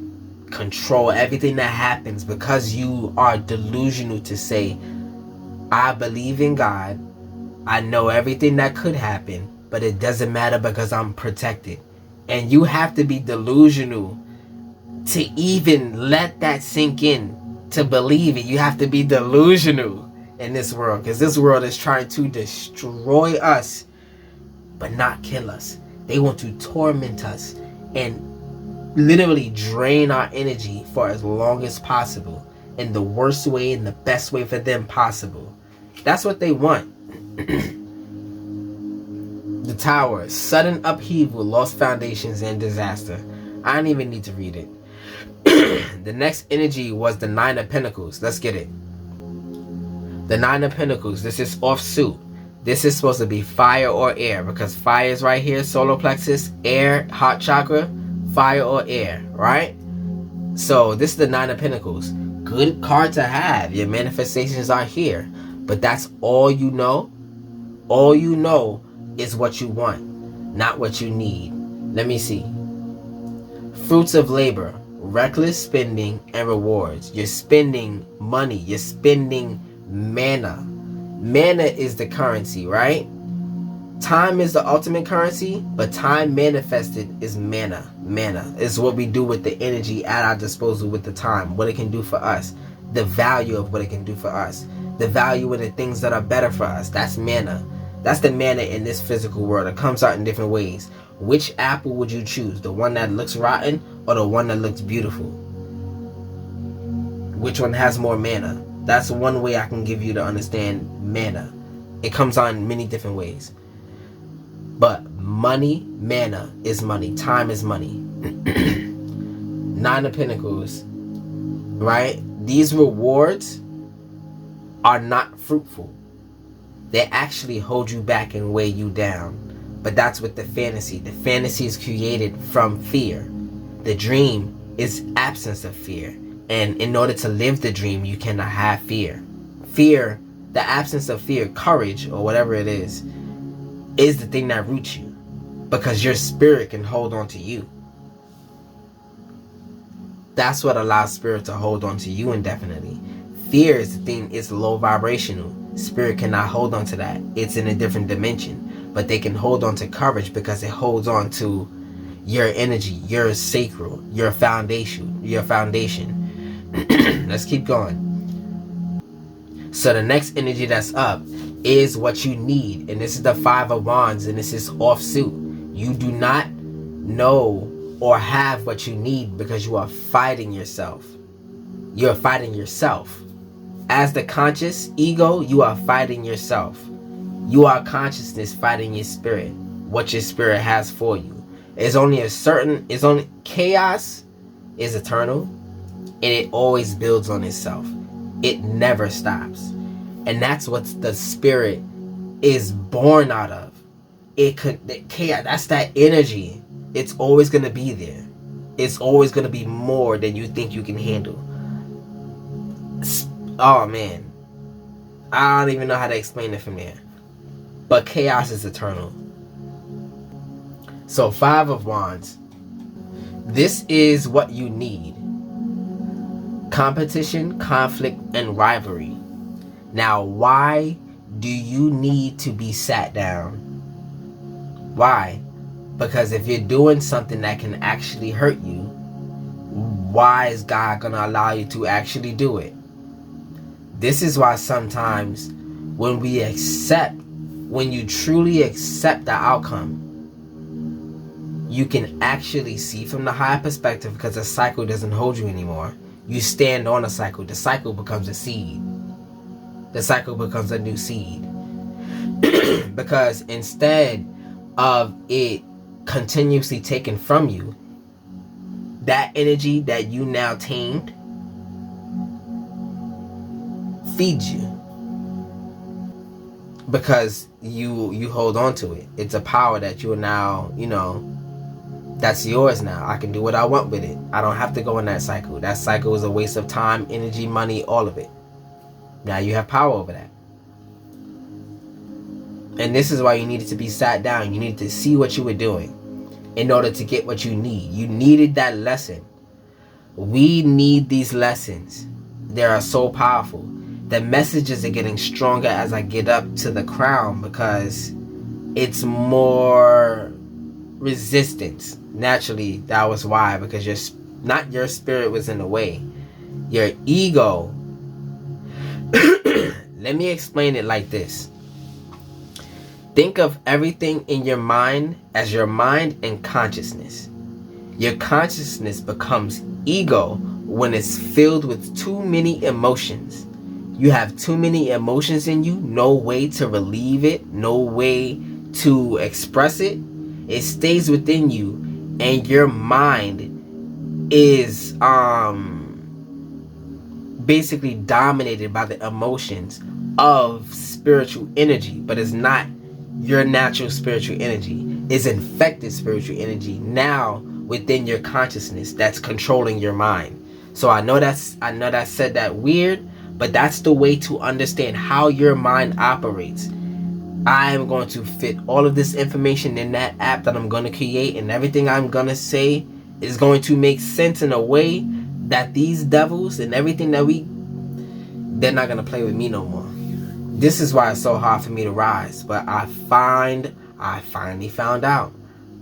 Control everything that happens, because you are delusional to say, I believe in God. I know everything that could happen, but it doesn't matter because I'm protected. And you have to be delusional to even let that sink in, to believe it. You have to be delusional. in this world, because this world is trying to destroy us but not kill us. They want to torment us and literally drain our energy for as long as possible, in the worst way and the best way for them possible. That's what they want. The Tower, sudden upheaval, lost foundations, and disaster. I don't even need to read it. The next energy was the Nine of Pentacles. Let's get it. The Nine of Pentacles, this is offsuit. This is supposed to be fire or air, because fire is right here, solar plexus, air, heart chakra, fire or air, right? So this is the Nine of Pentacles. Good card to have. Your manifestations are here, but that's all you know. All you know is what you want, not what you need. Let me see. Fruits of labor, reckless spending, and rewards. You're spending money. You're spending mana. Mana is the currency, right? Time is the ultimate currency, but time manifested is mana. Mana is what we do with the energy at our disposal with the time, what it can do for us, the value of what it can do for us, the value of the things that are better for us. That's mana. That's the mana in this physical world. It comes out in different ways. Which apple would you choose? The one that looks rotten or the one that looks beautiful? Which one has more mana? That's one way I can give you to understand mana. It comes out in many different ways. But money, mana is money. Time is money. Nine of Pentacles, right? These rewards are not fruitful. They actually hold you back and weigh you down. But that's with the fantasy. The fantasy is created from fear. The dream is absence of fear. And in order to live the dream, you cannot have fear. Fear, the absence of fear, courage, or whatever it is the thing that roots you. Because your spirit can hold on to you. That's what allows spirit to hold on to you indefinitely. Fear is the thing, it's low vibrational. Spirit cannot hold on to that. It's in a different dimension. But they can hold on to courage because it holds on to your energy, your sacral, your foundation. Let's keep going. So the next energy that's up is what you need. And this is the Five of Wands, and this is offsuit. You do not know or have what you need because you are fighting yourself. You're fighting yourself. As the conscious ego, you are fighting yourself. You are consciousness fighting your spirit. What your spirit has for you. Chaos is eternal, and it always builds on itself. It never stops. And that's what the spirit is born out of. Chaos, that's that energy. It's always going to be there. It's always going to be more than you think you can handle. Oh man, I don't even know how to explain it from there. But chaos is eternal. So Five of Wands. This is what you need. Competition, conflict, and rivalry. Now, why do you need to be sat down? Why? Because if you're doing something that can actually hurt you, why is God going to allow you to actually do it? This is why sometimes when you truly accept the outcome, you can actually see from the higher perspective, because the cycle doesn't hold you anymore. You stand on a cycle. The cycle becomes a seed. The cycle becomes a new seed. Because instead of it continuously taken from you, that energy that you now tamed feeds you. Because you hold on to it. It's a power that you are now, that's yours now. I can do what I want with it. I don't have to go in that cycle. That cycle is a waste of time, energy, money, all of it. Now you have power over that. And this is why you needed to be sat down. You needed to see what you were doing in order to get what you need. You needed that lesson. We need these lessons. They are so powerful. The messages are getting stronger as I get up to the crown, because it's more resistance. Naturally, that was why, because not your spirit was in the way. Your ego Let me explain it like this. Think of everything in your mind as your mind and consciousness. Your consciousness becomes ego when it's filled with too many emotions. You have too many emotions in you, no way to relieve it, no way to express it. It stays within you, and your mind is basically dominated by the emotions of spiritual energy, but it's not your natural spiritual energy. It's infected spiritual energy now within your consciousness that's controlling your mind. So I know that said that weird, but that's the way to understand how your mind operates. I am going to fit all of this information in that app that I'm going to create, and everything I'm going to say is going to make sense in a way that these devils and everything that they're not going to play with me no more. This is why it's so hard for me to rise, but I finally found out.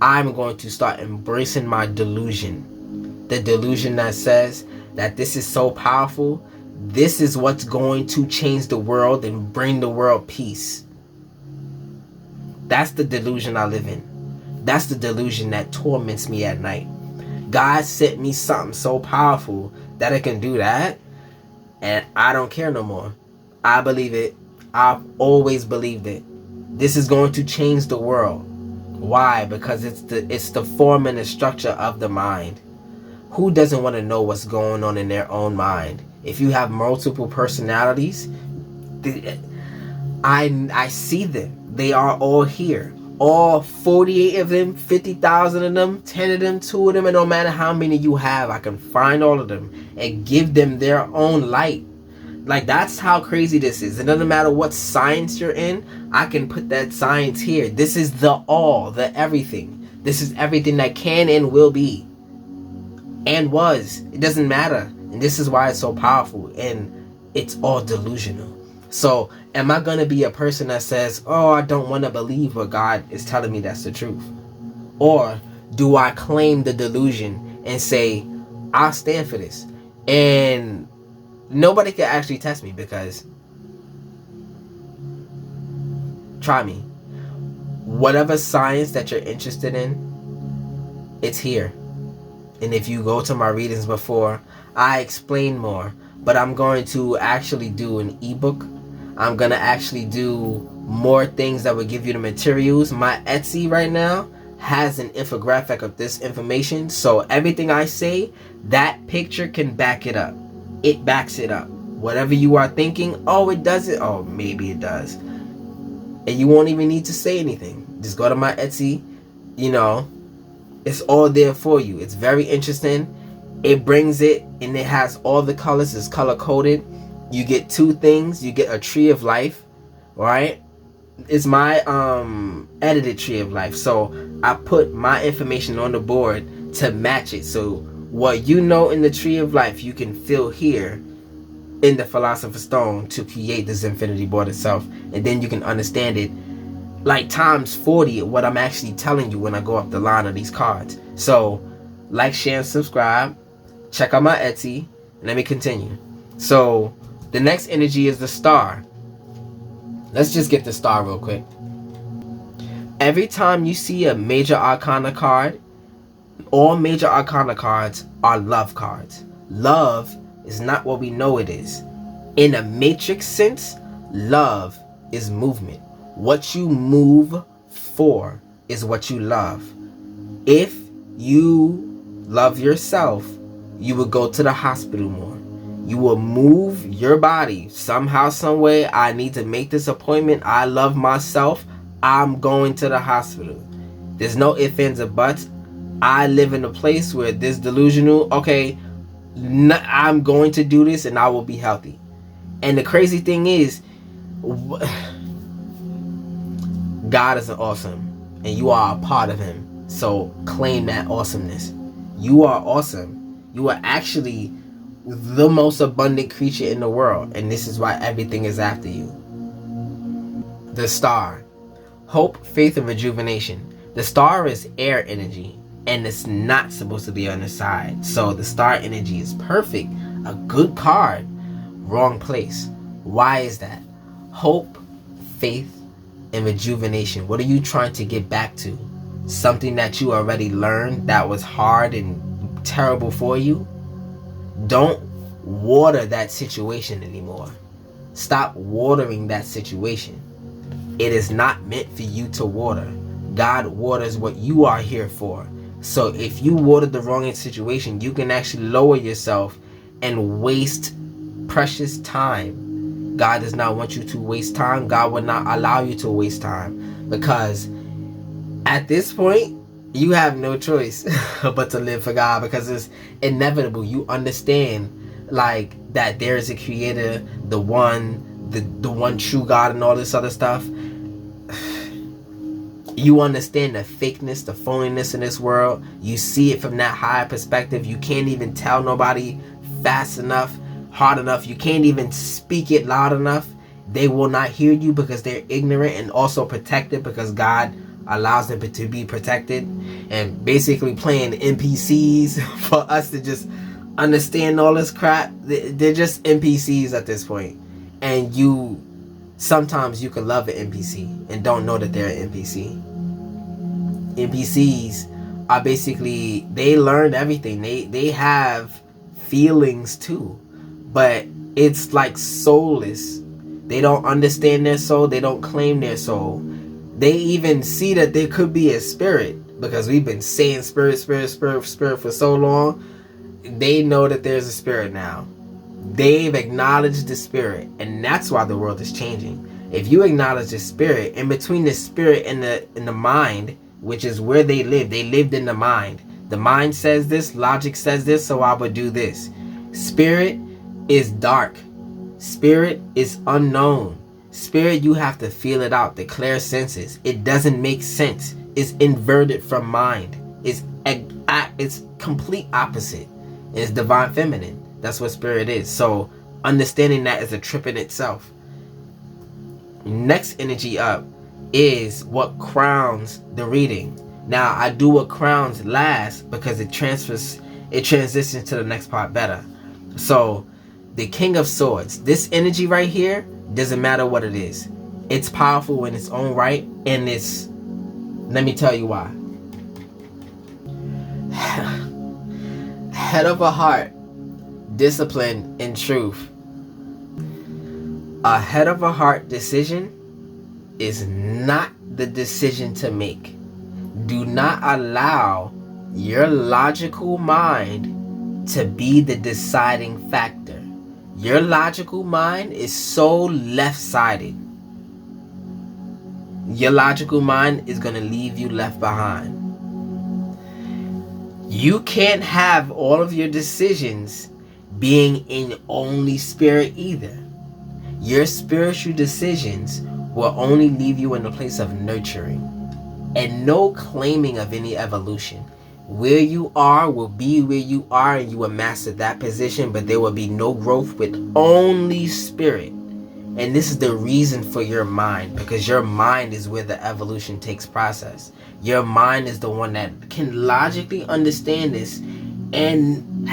I'm going to start embracing my delusion. The delusion that says that this is so powerful. This is what's going to change the world and bring the world peace. That's the delusion I live in. That's the delusion that torments me at night. God sent me something so powerful that it can do that, and I don't care no more. I believe it. I've always believed it. This is going to change the world. Why? Because it's the form and the structure of the mind. Who doesn't want to know what's going on in their own mind? If you have multiple personalities, I see them. They are all here. All 48 of them, 50,000 of them, 10 of them, 2 of them, and no matter how many you have, I can find all of them and give them their own light. Like, that's how crazy this is. It doesn't matter what science you're in, I can put that science here. This is the all, the everything. This is everything that can and will be. And was. It doesn't matter. And this is why it's so powerful. And it's all delusional. So, am I going to be a person that says, oh, I don't want to believe what God is telling me that's the truth? Or do I claim the delusion and say, I'll stand for this? And nobody can actually test me, because try me. Whatever science that you're interested in, it's here. And if you go to my readings before, I explain more. But I'm going to actually do an ebook. I'm going to actually do more things that will give you the materials. My Etsy right now has an infographic of this information. So everything I say, that picture can back it up. It backs it up. Whatever you are thinking, oh, it doesn't. Oh, maybe it does. And you won't even need to say anything. Just go to my Etsy. You know, it's all there for you. It's very interesting. It brings it, and it has all the colors. It's color coded. You get 2 things. You get a tree of life, right? It's my edited tree of life. So I put my information on the board to match it. So what you know in the tree of life, you can feel here in the Philosopher's Stone to create the Zin-Finity Board itself. And then you can understand it like times 40 of what I'm actually telling you when I go up the line of these cards. So like, share, and subscribe. Check out my Etsy. And let me continue. So the next energy is the star. Let's just get the star real quick. Every time you see a major arcana card, all major arcana cards are love cards. Love is not what we know it is. In a matrix sense, love is movement. What you move for is what you love. If you love yourself, you will go to the hospital more. You will move your body somehow, some way. I need to make this appointment. I love myself. I'm going to the hospital. There's no ifs, ands, or buts. I live in a place where this delusional, okay, I'm going to do this and I will be healthy. And the crazy thing is, God is awesome, and you are a part of him. So claim that awesomeness. You are awesome. You are actually the most abundant creature in the world, and this is why everything is after you. The star. Hope, faith, and rejuvenation. The star is air energy, and it's not supposed to be on the side. So the star energy is perfect. A good card. Wrong place. Why is that? Hope, faith, and rejuvenation. What are you trying to get back to? Something that you already learned that was hard and terrible for you? Don't water that situation anymore. Stop watering that situation. It is not meant for you to water. God waters what you are here for. So if you water the wrong situation, you can actually lower yourself and waste precious time. God does not want you to waste time. God will not allow you to waste time, because at this point you have no choice but to live for God, because it's inevitable. You understand like that there is a creator, the one true God, and all this other stuff. You understand the fakeness, the phoniness in this world. You see it from that higher perspective. You can't even tell nobody fast enough, hard enough. You can't even speak it loud enough. They will not hear you because they're ignorant and also protected, because God allows them to be protected, and basically playing NPCs for us to just understand all this crap. They're just NPCs at this point. And sometimes you can love an NPC and don't know that they're an NPC. NPCs are basically, they learn everything. They have feelings too, but it's like soulless. They don't understand their soul. They don't claim their soul. They even see that there could be a spirit, because we've been saying spirit for so long. They know that there's a spirit now. They've acknowledged the spirit, and that's why the world is changing. If you acknowledge the spirit, in between the spirit and the mind, which is where they lived in the mind. The mind says this, logic says this, so I would do this. Spirit is dark. Spirit is unknown. Spirit, you have to feel it out, the clear senses. It doesn't make sense. It's inverted from mind. It's complete opposite. It's divine feminine. That's what spirit is. So understanding that is a trip in itself. Next energy up is what crowns the reading. Now I do what crowns last because it transitions to the next part better. So the King of Swords, this energy right here, doesn't matter what it is. It's powerful in its own right, and let me tell you why. Head of a heart, discipline, and truth. A head of a heart decision is not the decision to make. Do not allow your logical mind to be the deciding factor. Your logical mind is so left-sided. Your logical mind is going to leave you left behind. You can't have all of your decisions being in only spirit either. Your spiritual decisions will only leave you in a place of nurturing and no claiming of any evolution. Where you are will be where you are, and you will master that position, but there will be no growth with only spirit. And this is the reason for your mind, because your mind is where the evolution takes process. Your mind is the one that can logically understand this, and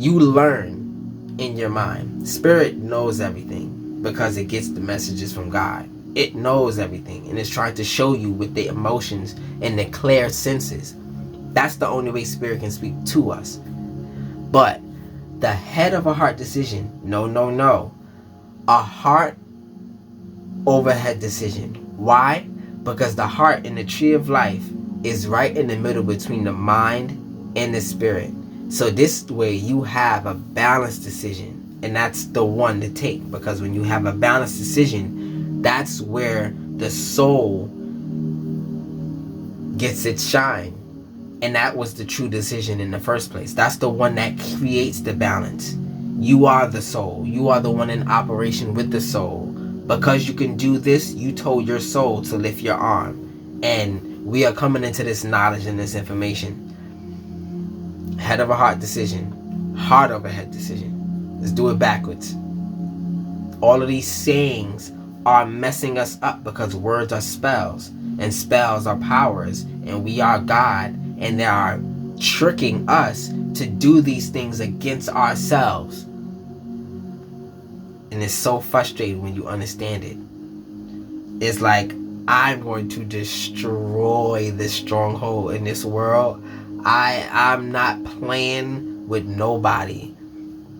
you learn in your mind. Spirit knows everything because it gets the messages from God. It knows everything, and it's trying to show you with the emotions and the clear senses. That's the only way spirit can speak to us. But the head of a heart decision, no. A heart over head decision. Why? Because the heart in the tree of life is right in the middle between the mind and the spirit. So this way you have a balanced decision, and that's the one to take, because when you have a balanced decision, that's where the soul gets its shine. And that was the true decision in the first place. That's the one that creates the balance. You are the soul. You are the one in operation with the soul. Because you can do this, you told your soul to lift your arm. And we are coming into this knowledge and this information. Head of a heart decision. Heart over head decision. Let's do it backwards. All of these sayings are messing us up because words are spells. And spells are powers. And we are God. And they are tricking us to do these things against ourselves. And it's so frustrating when you understand it. It's like, I'm going to destroy this stronghold in this world. I'm not playing with nobody.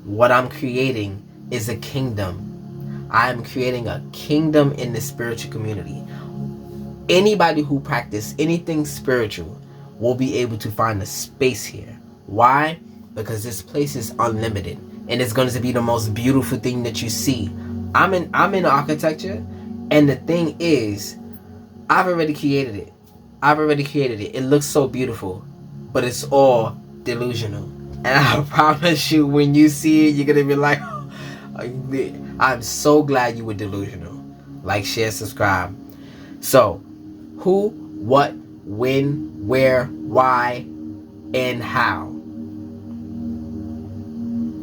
What I'm creating is a kingdom. I'm creating a kingdom in the spiritual community. Anybody who practices anything spiritual will be able to find a space here. Why? Because this place is unlimited, and it's going to be the most beautiful thing that you see. I'm in architecture, and the thing is, I've already created it. It looks so beautiful, but it's all delusional. And I promise you, when you see it, you're gonna be like, I'm so glad you were delusional. Like, share, subscribe. So, who, what, when, where, why, and how.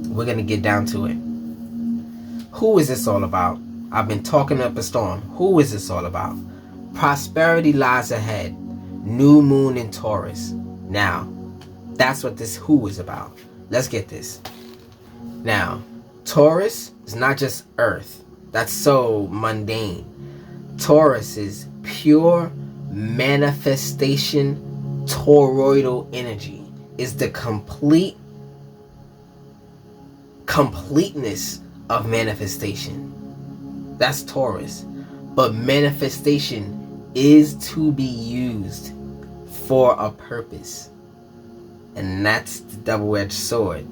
We're gonna get down to it. Who is this all about? I've been talking up a storm. Who is this all about? Prosperity lies ahead. New moon in Taurus. Now, that's what this who is about. Let's get this. Now, Taurus is not just Earth. That's so mundane. Taurus is pure manifestation, toroidal energy. Is the completeness of manifestation. That's Taurus. But manifestation is to be used for a purpose. And that's the double-edged sword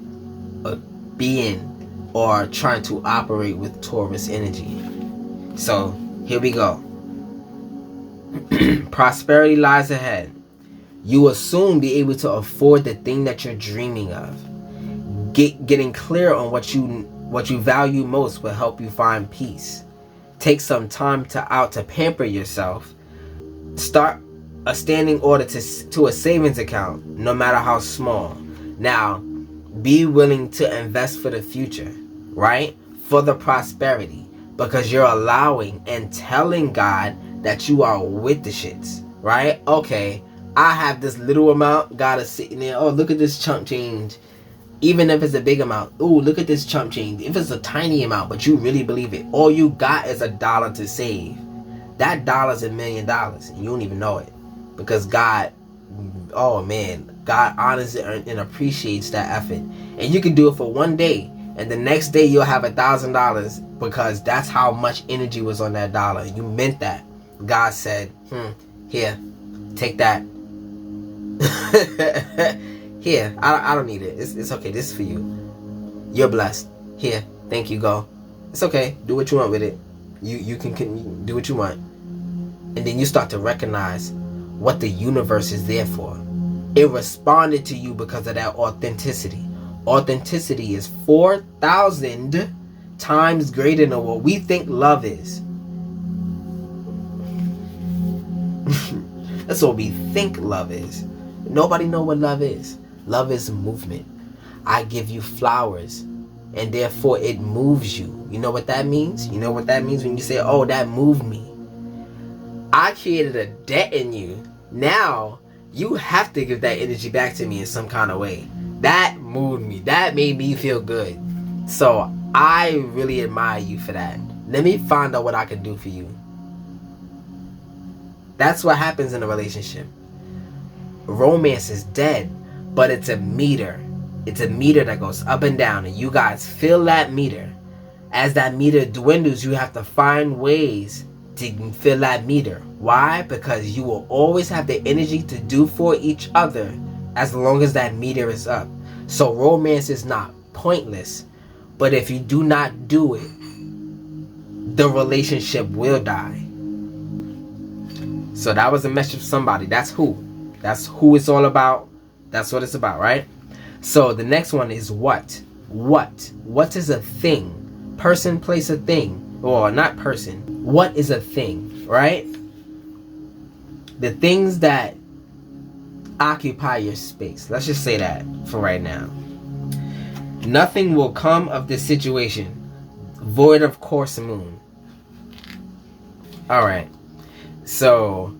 of being or trying to operate with Taurus energy. So, here we go. Prosperity lies ahead. You will soon be able to afford the thing that you're dreaming of. Getting clear on what you value most will help you find peace. Take some time to pamper yourself. Start a standing order to a savings account, no matter how small. Now, be willing to invest for the future, right? For the prosperity, because you're allowing and telling God that you are with the shits, right? Okay, I have this little amount. God is sitting there. Oh, look at this chump change. Even if it's a big amount. Ooh, look at this chump change. If it's a tiny amount, but you really believe it, all you got is $1 to save. That $1's $1 million, and you don't even know it. Because God, oh man, God honors it and appreciates that effort. And you can do it for one day, and the next day you'll have $1,000 because that's how much energy was on that dollar. You meant that. God said, here, take that. Here, I don't need it. It's okay. This is for you. You're blessed. Here, thank you. Go. It's okay. Do what you want with it. You can do what you want. And then you start to recognize what the universe is there for. It responded to you because of that authenticity. Authenticity is 4,000 times greater than what we think love is. That's what we think love is. Nobody know what love is. Love is movement. I give you flowers, and therefore it moves you. You know what that means? You know what that means when you say, oh, that moved me. I created a debt in you. Now, you have to give that energy back to me in some kind of way. That moved me. That made me feel good. So, I really admire you for that. Let me find out what I can do for you. That's what happens in a relationship. Romance is dead, but it's a meter. It's a meter that goes up and down, and you guys fill that meter. As that meter dwindles, you have to find ways to fill that meter. Why? Because you will always have the energy to do for each other as long as that meter is up. So romance is not pointless, but if you do not do it, the relationship will die. So that was a message for somebody. That's who. That's who it's all about. That's what it's about, right? So the next one is what. What is a thing? Person, place, a thing. Or not person. What is a thing, right? The things that occupy your space. Let's just say that for right now. Nothing will come of this situation void of course moon. Alright. So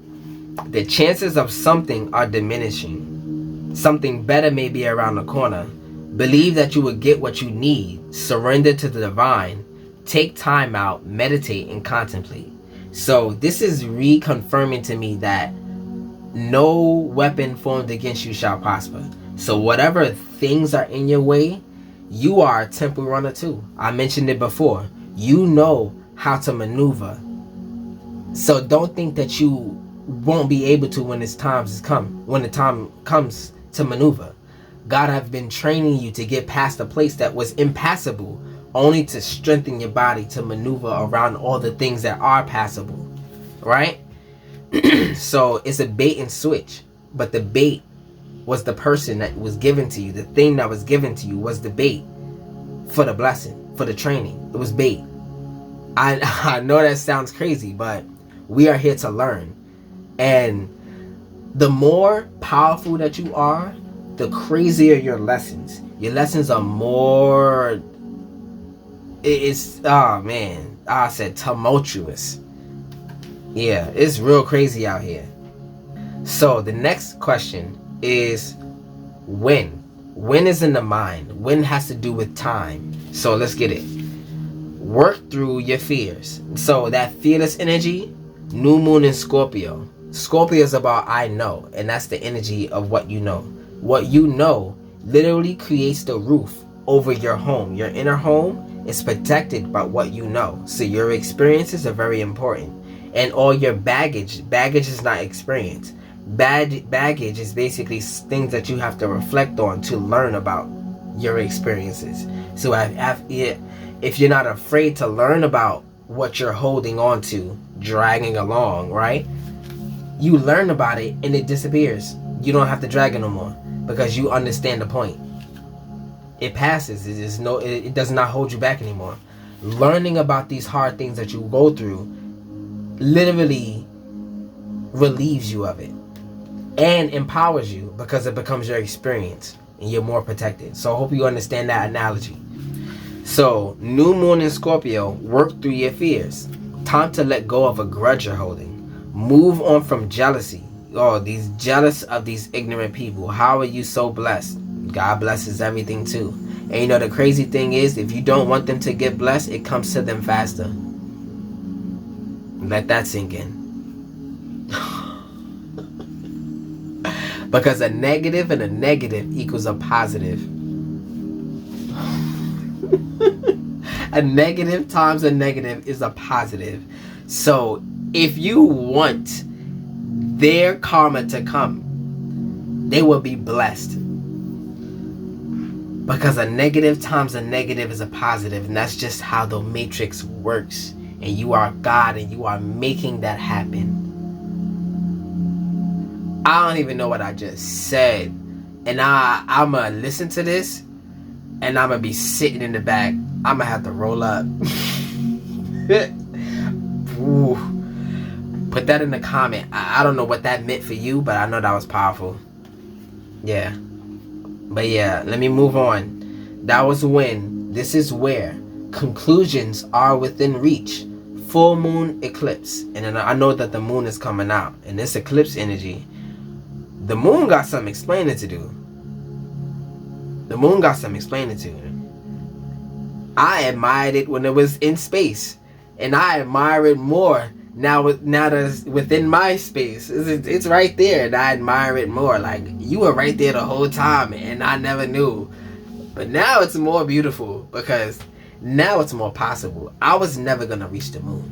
the chances of something are diminishing. Something better may be around the corner. Believe that you will get what you need. Surrender to the divine. Take time out, meditate, and contemplate. So this is reconfirming to me that no weapon formed against you shall prosper. So whatever things are in your way, you are a temple runner too. I mentioned it before. You know how to maneuver. So don't think that you won't be able to when the time comes to maneuver. God have been training you to get past a place that was impassable, only to strengthen your body to maneuver around all the things that are passable, right? So it's a bait and switch, but the bait was the person that was given to you. The thing that was given to you was the bait for the blessing, for the training. It was bait. I know that sounds crazy, but we are here to learn. And the more powerful that you are, the crazier your lessons. Your lessons are more, I said tumultuous. Yeah, it's real crazy out here. So the next question is when. When is in the mind. When has to do with time. So let's get it. Work through your fears. So that fearless energy, new moon in Scorpio. Scorpio is about I know, and that's the energy of what you know. What you know literally creates the roof over your home. Your inner home is protected by what you know. So your experiences are very important. And all your baggage is not experience. Baggage is basically things that you have to reflect on to learn about your experiences. So if you're not afraid to learn about what you're holding on to, dragging along, right? You learn about it and it disappears. You don't have to drag it no more because you understand the point. It passes. It does not hold you back anymore. Learning about these hard things that you go through literally relieves you of it and empowers you because it becomes your experience and you're more protected. So I hope you understand that analogy. So new moon in Scorpio, work through your fears. Time to let go of a grudge you're holding. Move on from jealousy. Oh, these jealous of these ignorant people. How are you so blessed? God blesses everything too. And you know the crazy thing is, if you don't want them to get blessed, it comes to them faster. Let that sink in. Because a negative and a negative equals a positive. A negative times a negative is a positive. So if you want their karma to come, they will be blessed. Because a negative times a negative is a positive. And that's just how the matrix works. And you are God and you are making that happen. I don't even know what I just said. And I'm going to listen to this. And I'm going to be sitting in the back. I'm going to have to roll up. Ooh. Put that in the comment. I don't know what that meant for you, but I know that was powerful. Yeah. But yeah, let me move on. That was when. This is where. Conclusions are within reach. Full moon eclipse. And then I know that the moon is coming out. And this eclipse energy, the moon got some explaining to do. The moon got some explaining to do. I admired it when it was in space. And I admire it more now that it's within my space. It's right there and I admire it more. Like, you were right there the whole time and I never knew. But now it's more beautiful because now it's more possible. I was never going to reach the moon.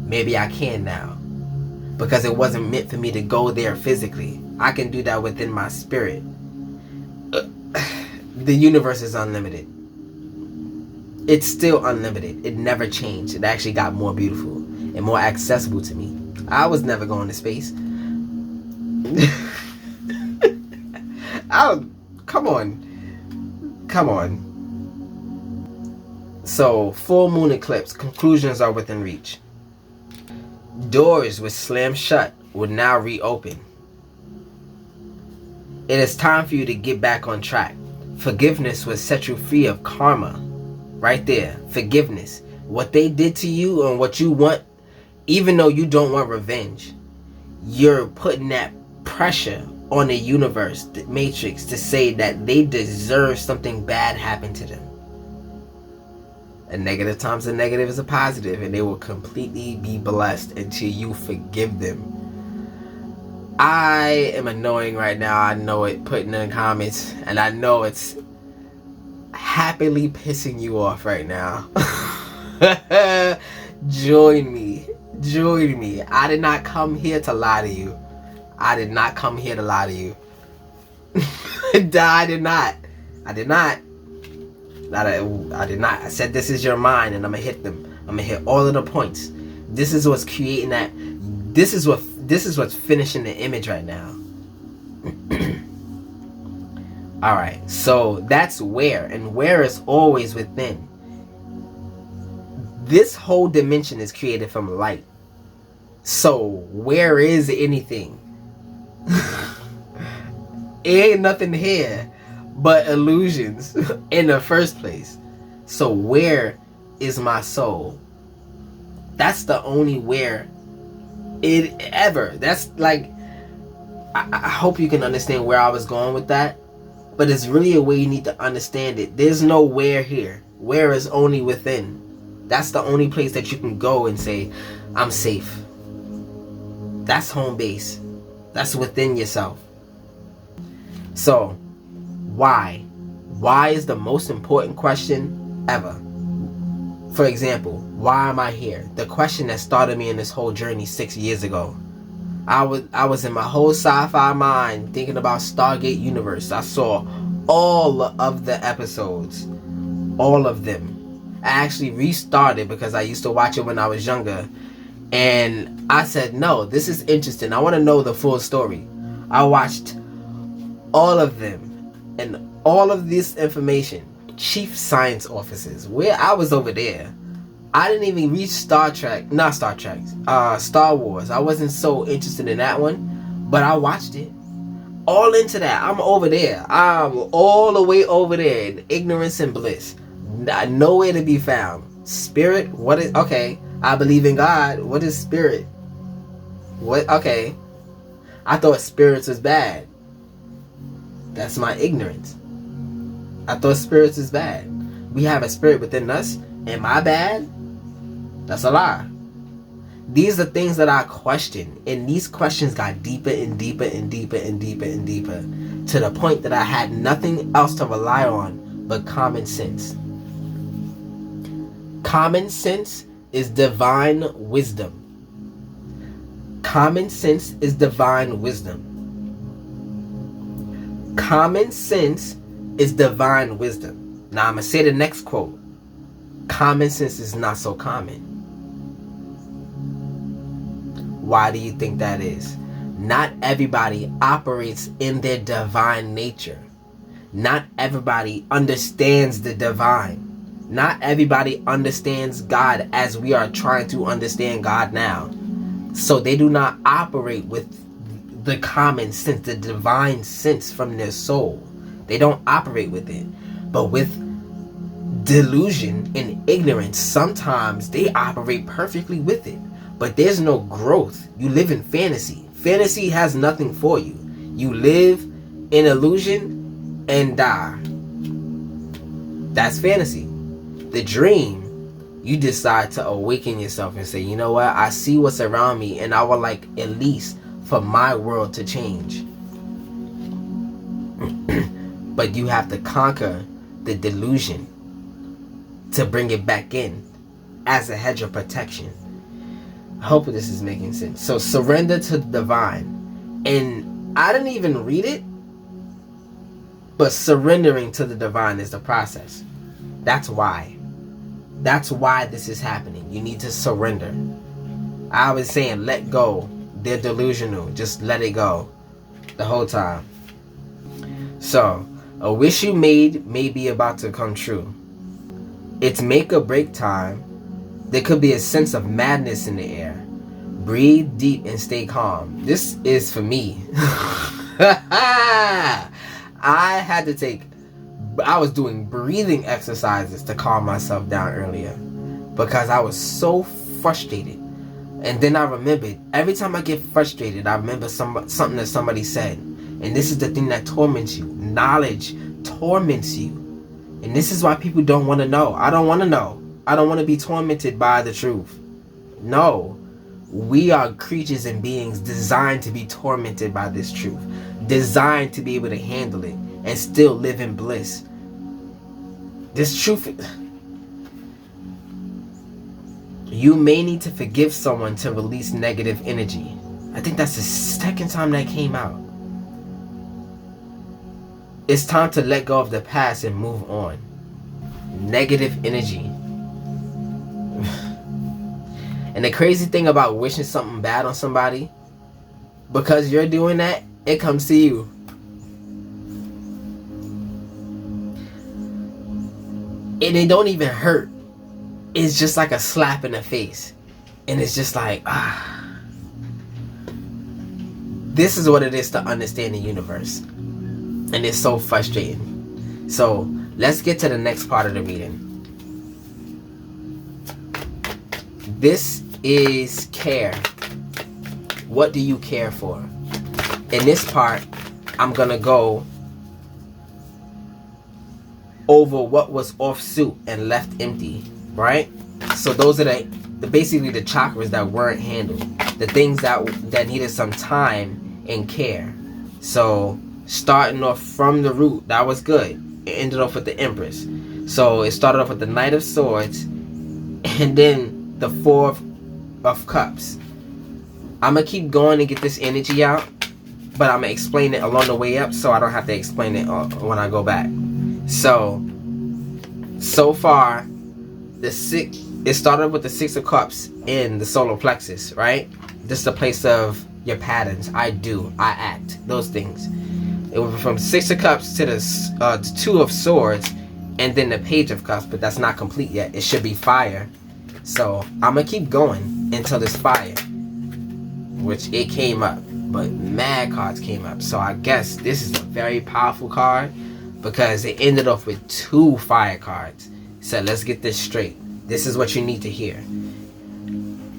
Maybe I can now. Because it wasn't meant for me to go there physically. I can do that within my spirit. The universe is unlimited. It's still unlimited. It never changed. It actually got more beautiful and more accessible to me. I was never going to space. Come on. So, full moon eclipse. Conclusions are within reach. Doors which slammed shut will now reopen. It is time for you to get back on track. Forgiveness will set you free of karma. Right there. Forgiveness. What they did to you and what you want, even though you don't want revenge, you're putting that pressure on the universe, the matrix, to say that they deserve something bad happen to them. A negative times a negative is a positive, and they will completely be blessed until you forgive them. I am annoying right now. I know it, putting in the comments, and I know it's happily pissing you off right now. Join me. I did not come here to lie to you. I did not come here to lie to you. I did not. I said this is your mind, and I'm gonna hit them. I'm gonna hit all of the points. This is what's creating that. This is what's finishing the image right now. Alright, so that's where, and where is always within. This whole dimension is created from light. So where is anything? Ain't nothing here but illusions in the first place. So where is my soul? That's the only where it ever. That's like, I hope you can understand where I was going with that. But it's really a way you need to understand it. There's no where here. Where is only within. That's the only place that you can go and say, I'm safe. That's home base. That's within yourself. So, why? Why is the most important question ever. For example, why am I here? The question that started me in this whole journey 6 years ago. I was in my whole sci-fi mind thinking about Stargate Universe. I saw all of the episodes. All of them. I actually restarted because I used to watch it when I was younger. And I said, no, this is interesting. I want to know the full story. I watched all of them. And all of this information. Chief science officers. Where I was over there. I didn't even reach Star Wars. I wasn't so interested in that one, but I watched it. All into that. I'm over there. I'm all the way over there in ignorance and bliss. Nowhere to be found. Spirit? What is... Okay, I believe in God. What is spirit? What? Okay. I thought spirits was bad. That's my ignorance. I thought spirits is bad. We have a spirit within us. Am I bad? That's a lie. These are things that I question, and these questions got deeper and deeper and deeper and deeper and deeper, to the point that I had nothing else to rely on but common sense. Common sense is divine wisdom. Common sense is divine wisdom. Common sense is divine wisdom. Now I'm going to say the next quote. Common sense is not so common. Why do you think that is? Not everybody operates in their divine nature. Not everybody understands the divine. Not everybody understands God as we are trying to understand God now. So they do not operate with the common sense, the divine sense from their soul. They don't operate with it. But with delusion and ignorance, sometimes they operate perfectly with it. But there's no growth. You live in fantasy. Fantasy has nothing for you. You live in illusion and die. That's fantasy. The dream, you decide to awaken yourself and say, you know what? I see what's around me, and I would like at least for my world to change. But you have to conquer the delusion to bring it back in as a hedge of protection. I hope this is making sense. So surrender to the divine. And I didn't even read it, but surrendering to the divine is the process. That's why. That's why this is happening. You need to surrender. I was saying let go. They're delusional. Just let it go the whole time. So, a wish you made may be about to come true. It's make or break time. There could be a sense of madness in the air. Breathe deep and stay calm. This is for me. I was doing breathing exercises to calm myself down earlier because I was so frustrated. And then I remembered, every time I get frustrated, I remember something that somebody said. And this is the thing that torments you. Knowledge torments you. And this is why people don't want to know. I don't want to know. I don't want to be tormented by the truth. No. We are creatures and beings designed to be tormented by this truth. Designed to be able to handle it and still live in bliss. This truth... You may need to forgive someone to release negative energy. I think that's the second time that came out. It's time to let go of the past and move on. Negative energy. And the crazy thing about wishing something bad on somebody, because you're doing that, it comes to you. And it don't even hurt. It's just like a slap in the face. And it's just like, This is what it is to understand the universe. And it's so frustrating. So, let's get to the next part of the reading. This is care. What do you care for? In this part, I'm going to go over what was off suit and left empty. Right? So those are basically the chakras that weren't handled. The things that needed some time and care. So starting off from the root, that was good. It ended off with the Empress. So it started off with the Knight of Swords and then the Four of Cups. I'm going to keep going and get this energy out, but I'm going to explain it along the way up so I don't have to explain it when I go back. So far, it started with the Six of Cups in the solar plexus, right? This is the place of your patterns. I do, I act, those things. It went from Six of Cups to the Two of Swords and then the Page of Cups, but that's not complete yet. It should be fire. So I'm gonna keep going until there's fire, which it came up, but mad cards came up. So I guess this is a very powerful card because it ended off with 2 fire cards. So let's get this straight. This is what you need to hear.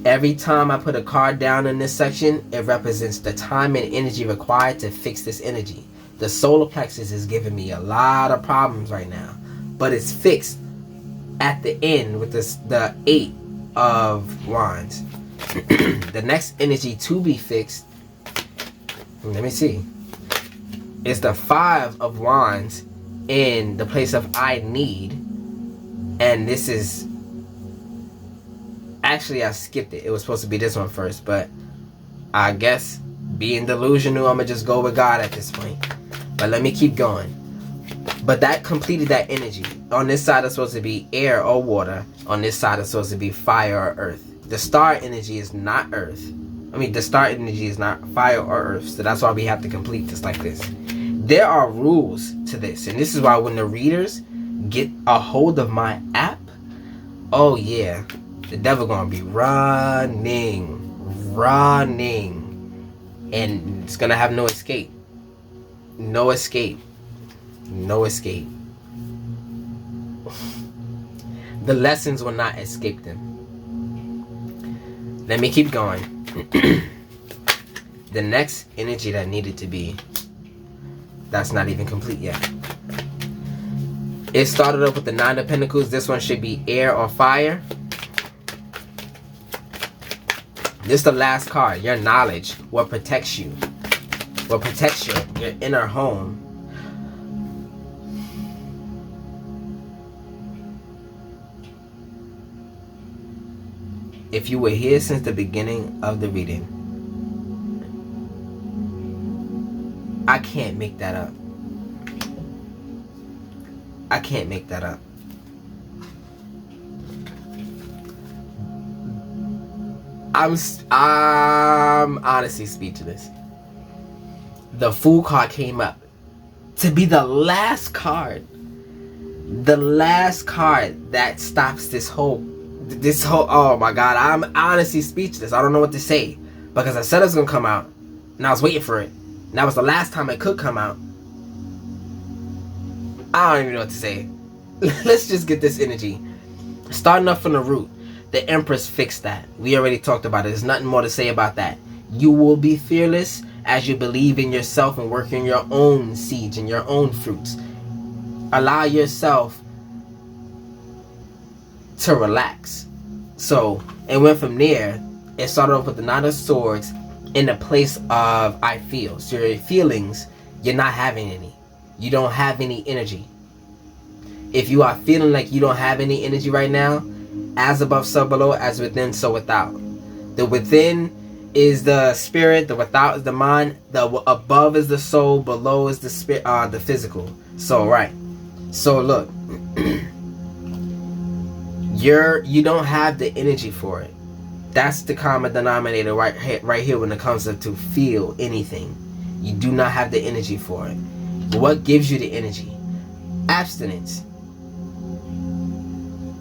Every time I put a card down in this section, it represents the time and energy required to fix this energy. The solar plexus is giving me a lot of problems right now, but it's fixed at the end with the 8 of Wands. The next energy to be fixed, let me see, is the 5 of Wands in the place of I need. And this is, actually I skipped it. It was supposed to be this one first, but I guess being delusional, I'm going to just go with God at this point. But let me keep going. But that completed that energy. On this side it's supposed to be air or water. On this side it's supposed to be fire or earth. The star energy is not earth. The star energy is not fire or earth. So that's why we have to complete this like this. There are rules to this. And this is why when the readers get a hold of my app, oh yeah, the devil gonna be running, and it's gonna have no escape. No escape. The lessons will not escape them. Let me keep going. The next energy that needed to be, that's not even complete yet. It started up with the 9 of Pentacles. This one should be air or fire. This is the last card. Your knowledge. What protects you. What protects your inner home. If you were here since the beginning of the reading, I can't make that up. I can't make that up. I'm honestly speechless. The Fool card came up to be the last card. The last card that stops this whole, oh my God, I'm honestly speechless. I don't know what to say. Because I said it was going to come out, and I was waiting for it. And that was the last time it could come out. I don't even know what to say. Let's just get this energy. Starting off from the root. The Empress fixed that. We already talked about it. There's nothing more to say about that. You will be fearless as you believe in yourself and work in your own seeds and your own fruits. Allow yourself to relax. So it went from there. It started off with the Nine of Swords in the place of I feel. So your feelings, you're not having any. You don't have any energy. If you are feeling like you don't have any energy right now, as above, so below, as within, so without. The within is the spirit, the without is the mind, the above is the soul, below is the spirit, the physical. So right. So look, you don't have the energy for it. That's the common denominator right here when it comes to feel anything. You do not have the energy for it. What gives you the energy? Abstinence.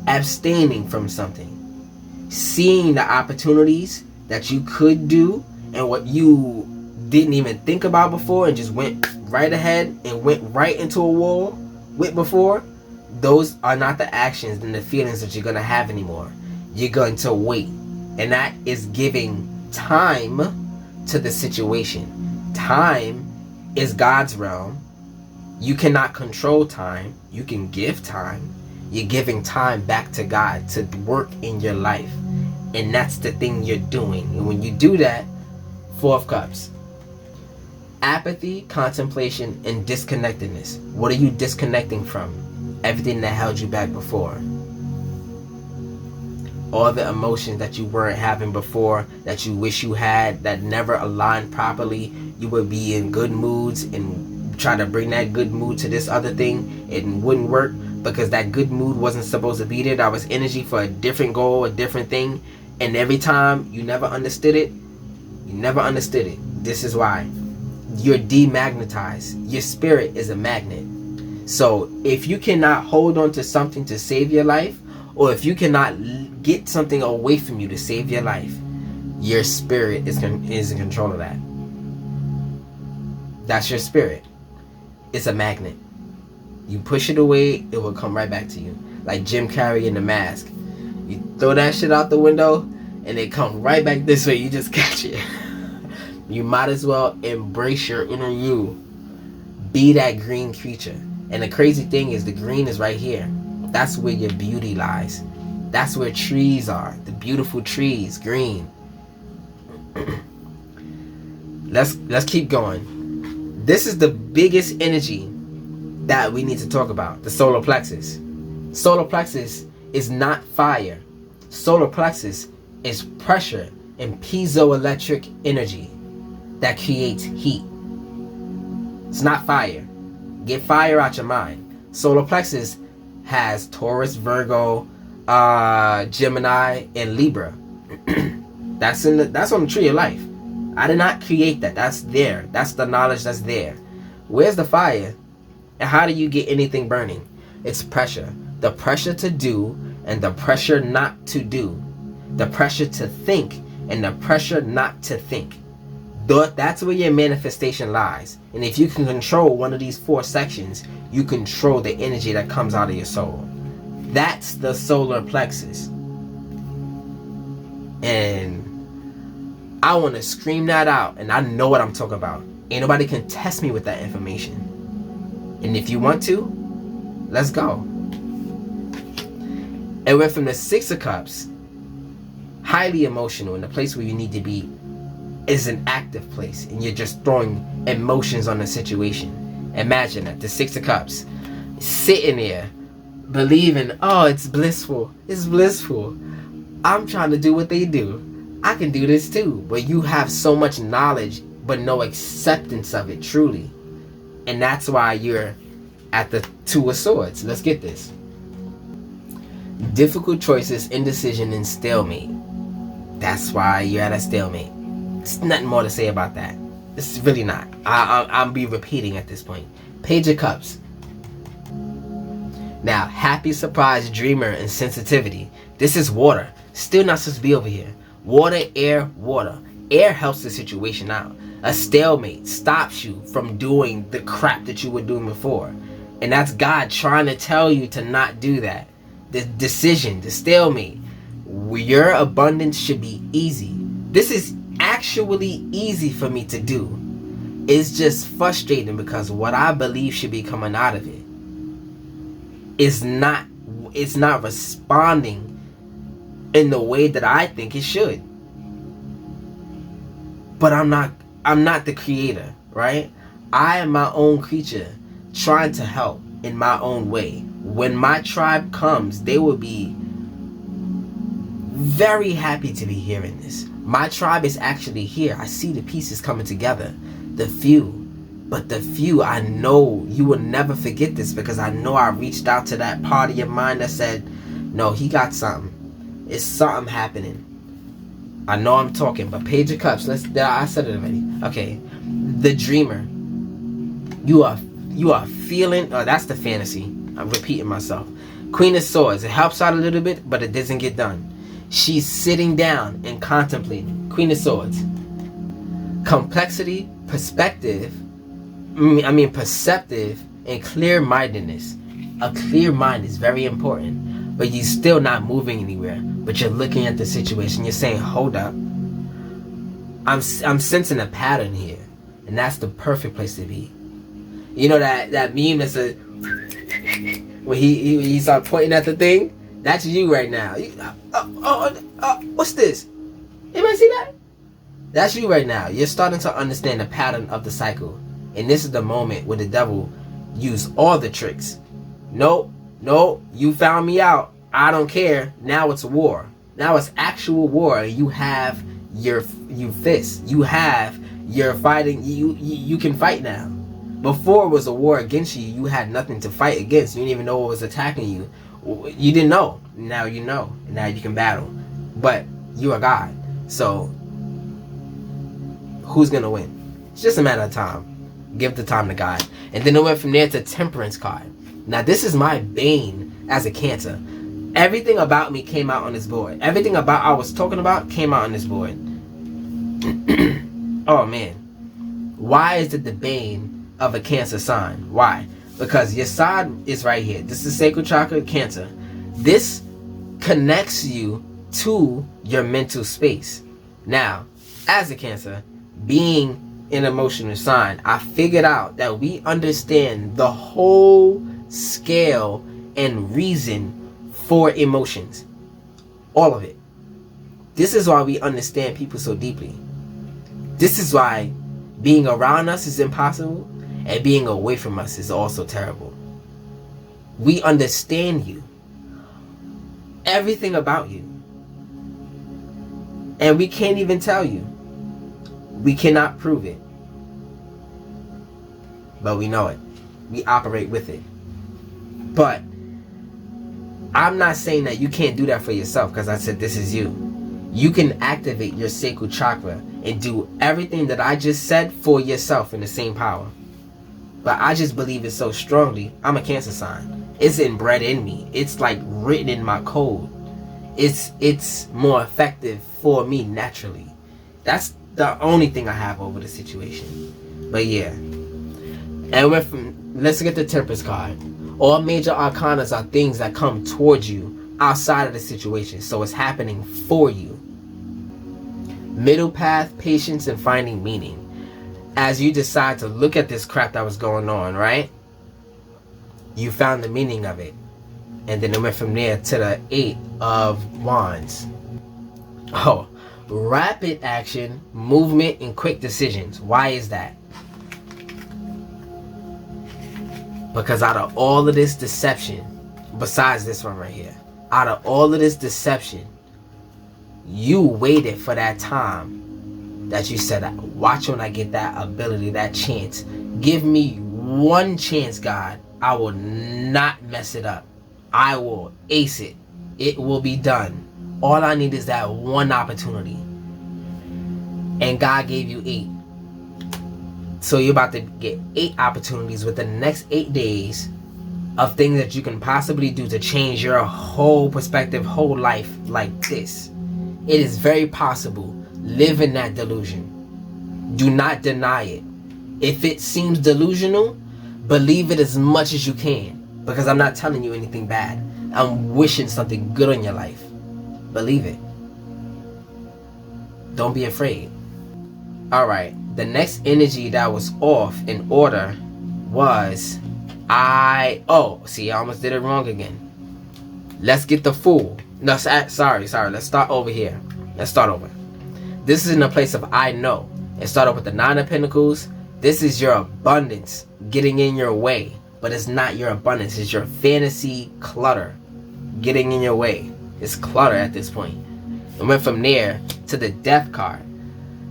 Abstaining from something. Seeing the opportunities that you could do and what you didn't even think about before and just went right ahead and went right into a wall with before. Those are not the actions and the feelings that you're going to have anymore. You're going to wait. And that is giving time to the situation. Time is God's realm. You cannot control time. You can give time. You're giving time back to God to work in your life. And that's the thing you're doing. And when you do that, Four of Cups. Apathy, contemplation, and disconnectedness. What are you disconnecting from? Everything that held you back before. All the emotions that you weren't having before, that you wish you had, that never aligned properly. You would be in good moods and try to bring that good mood to this other thing. It wouldn't work because that good mood wasn't supposed to be there. That was energy for a different goal, a different thing. And every time you never understood it, you never understood it. This is why. You're demagnetized. Your spirit is a magnet. So if you cannot hold on to something to save your life, or if you cannot get something away from you to save your life, your spirit is in control of that. That's your spirit. It's a magnet. You push it away, it will come right back to you. Like Jim Carrey in The Mask. You throw that shit out the window, and it come right back this way. You just catch it. You might as well embrace your inner you. Be that green creature. And the crazy thing is, the green is right here. That's where your beauty lies. That's where trees are. The beautiful trees, green. Let's keep going. This is the biggest energy that we need to talk about. The solar plexus. Solar plexus is not fire. Solar plexus is pressure and piezoelectric energy that creates heat. It's not fire. Get fire out your mind. Solar plexus has Taurus, Virgo, Gemini, and Libra. That's on the tree of life. I did not create that. That's there. That's the knowledge that's there. Where's the fire? And how do you get anything burning? It's pressure. The pressure to do and the pressure not to do. The pressure to think and the pressure not to think. That's where your manifestation lies. And if you can control one of these four sections, you control the energy that comes out of your soul. That's the solar plexus. And I want to scream that out. And I know what I'm talking about. Ain't nobody can test me with that information. And if you want to, let's go. It went from the Six of Cups, highly emotional, in the place where you need to be is an active place, and you're just throwing emotions on the situation. Imagine that, the Six of Cups, sitting there, believing, oh, it's blissful. It's blissful. I'm trying to do what they do. I can do this too. But you have so much knowledge, but no acceptance of it truly. And that's why you're at the Two of Swords. Let's get this. Difficult choices, indecision, and stalemate. That's why you're at a stalemate. There's nothing more to say about that. It's really not. I'll be repeating at this point. Page of Cups. Now, happy, surprise, dreamer, and sensitivity. This is water. Still not supposed to be over here. Water, air, water. Air helps the situation out. A stalemate stops you from doing the crap that you were doing before. And that's God trying to tell you to not do that. The decision, the stalemate. Your abundance should be easy. This is actually easy for me to do. It's just frustrating because what I believe should be coming out of it is not it's not responding in the way that I think it should. But I'm not the creator, right? I am my own creature trying to help in my own way. When my tribe comes, they will be very happy to be hearing this. My tribe is actually here. I see the pieces coming together. The few. But the few, I know you will never forget this, because I know I reached out to that part of your mind that said, no, he got something. It's something happening. I know I'm talking, but Page of Cups. I said it already. Okay. The dreamer. You are feeling. Oh, that's the fantasy. I'm repeating myself. Queen of Swords. It helps out a little bit, but it doesn't get done. She's sitting down and contemplating. Queen of Swords. Complexity, perspective. Perceptive and clear-mindedness. A clear mind is very important, but you're still not moving anywhere. But you're looking at the situation. You're saying, hold up. I'm sensing a pattern here, and that's the perfect place to be. You know that meme that said when he started pointing at the thing. That's you right now. What's this? Anybody see that? That's you right now. You're starting to understand the pattern of the cycle. And this is the moment where the devil used all the tricks. Nope, you found me out. I don't care. Now it's war. Now it's actual war. You have your fists. You have your fighting. You can fight now. Before it was a war against you. You had nothing to fight against. You didn't even know what was attacking you. You didn't know. Now you know. Now you can battle. But you are God. So who's gonna win? It's just a matter of time. Give the time to God. And then it went from there to Temperance card. Now this is my bane as a Cancer. Everything about me came out on this board. Everything about I was talking about came out on this board. Oh man. Why is it the bane of a Cancer sign? Why? Because your side is right here. This is sacral chakra, Cancer. This connects you to your mental space. Now, as a Cancer, being an emotional sign, I figured out that we understand the whole scale and reason for emotions. All of it. This is why we understand people so deeply. This is why being around us is impossible and being away from us is also terrible. We understand you. Everything about you. And we can't even tell you. We cannot prove it. But we know it. We operate with it. But I'm not saying that you can't do that for yourself, because I said this is you. You can activate your sacral chakra and do everything that I just said for yourself in the same power. But I just believe it so strongly. I'm a Cancer sign. It's inbred in me. It's like written in my code. It's more effective for me naturally. That's the only thing I have over the situation. But yeah. And let's get the Temperance card. All major arcanas are things that come towards you outside of the situation. So it's happening for you. Middle path, patience, and finding meaning. As you decide to look at this crap that was going on, right? You found the meaning of it. And then it went from there to the 8 of Wands. Oh, rapid action, movement, and quick decisions. Why is that? Because out of all of this deception, besides this one right here, out of all of this deception, you waited for that time that you said, watch when I get that ability, that chance. Give me one chance, God. I will not mess it up. I will ace it. It will be done. All I need is that one opportunity. And God gave you 8. So you're about to get 8 opportunities within the next 8 days of things that you can possibly do to change your whole perspective, whole life like this. It is very possible. Live in that delusion. Do not deny it. If it seems delusional, believe it as much as you can. Because I'm not telling you anything bad. I'm wishing something good on your life. Believe it. Don't be afraid. Alright, the next energy that was off in order was I almost did it wrong again. Let's get the Fool. No, sorry. Let's start over here. Let's start over. This is in a place of I know. And start off with the Nine of Pentacles. This is your abundance getting in your way. But it's not your abundance. It's your fantasy clutter getting in your way. It's clutter at this point. And went from there to the Death card.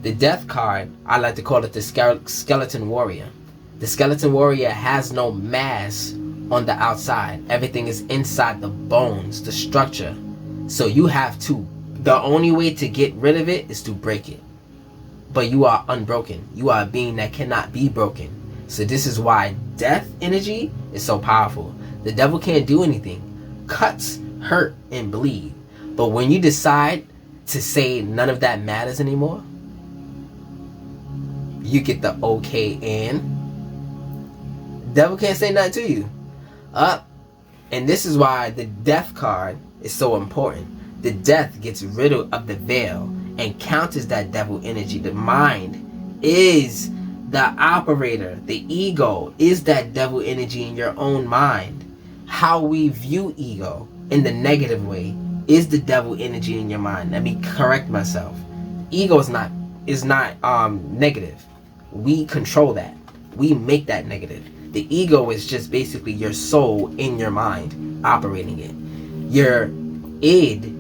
The Death card, I like to call it the Skeleton Warrior. The Skeleton Warrior has no mass on the outside. Everything is inside the bones, the structure. So you have to, the only way to get rid of it is to break it. But you are unbroken. You are a being that cannot be broken. So this is why death energy is so powerful. The devil can't do anything. Cuts, hurt, and bleed. But when you decide to say none of that matters anymore, you get the okay and devil can't say nothing to you. And this is why the Death card is so important. The Death gets rid of the veil and counters that devil energy. The mind is the operator. The ego is that devil energy in your own mind. How we view ego in the negative way is the devil energy in your mind. Let me correct myself. Ego is not negative. We control that. We make that negative. The ego is just basically your soul in your mind operating it. Your id,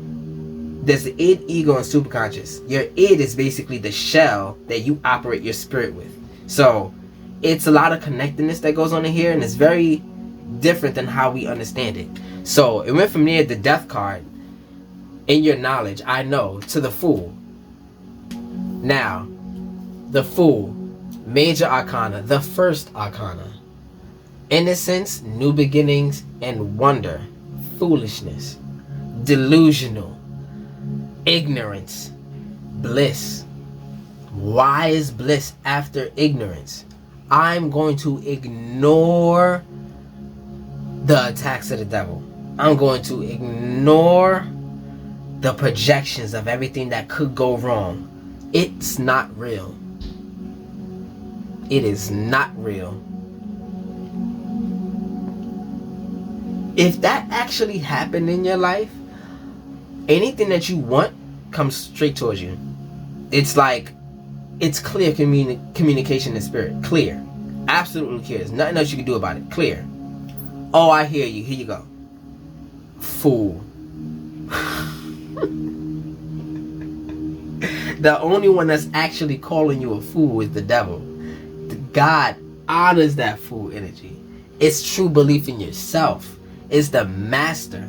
there's the id, ego, and superconscious. Your id is basically the shell that you operate your spirit with. So it's a lot of connectedness that goes on in here, and it's very different than how we understand it. So it went from there, the Death card, in your knowledge, I know, to the Fool. Now, the Fool, major arcana, the first arcana. Innocence, new beginnings, and wonder. Foolishness, delusional, ignorance, bliss. Why is bliss after ignorance? I'm going to ignore the attacks of the devil. I'm going to ignore the projections of everything that could go wrong. It's not real. It is not real. If that actually happened in your life, anything that you want comes straight towards you. It's like, it's clear communication in spirit. Clear. Absolutely clear. There's nothing else you can do about it. Clear. Oh, I hear you. Here you go. Fool. The only one that's actually calling you a fool is the devil. God honors that fool energy. It's true belief in yourself. It's the master.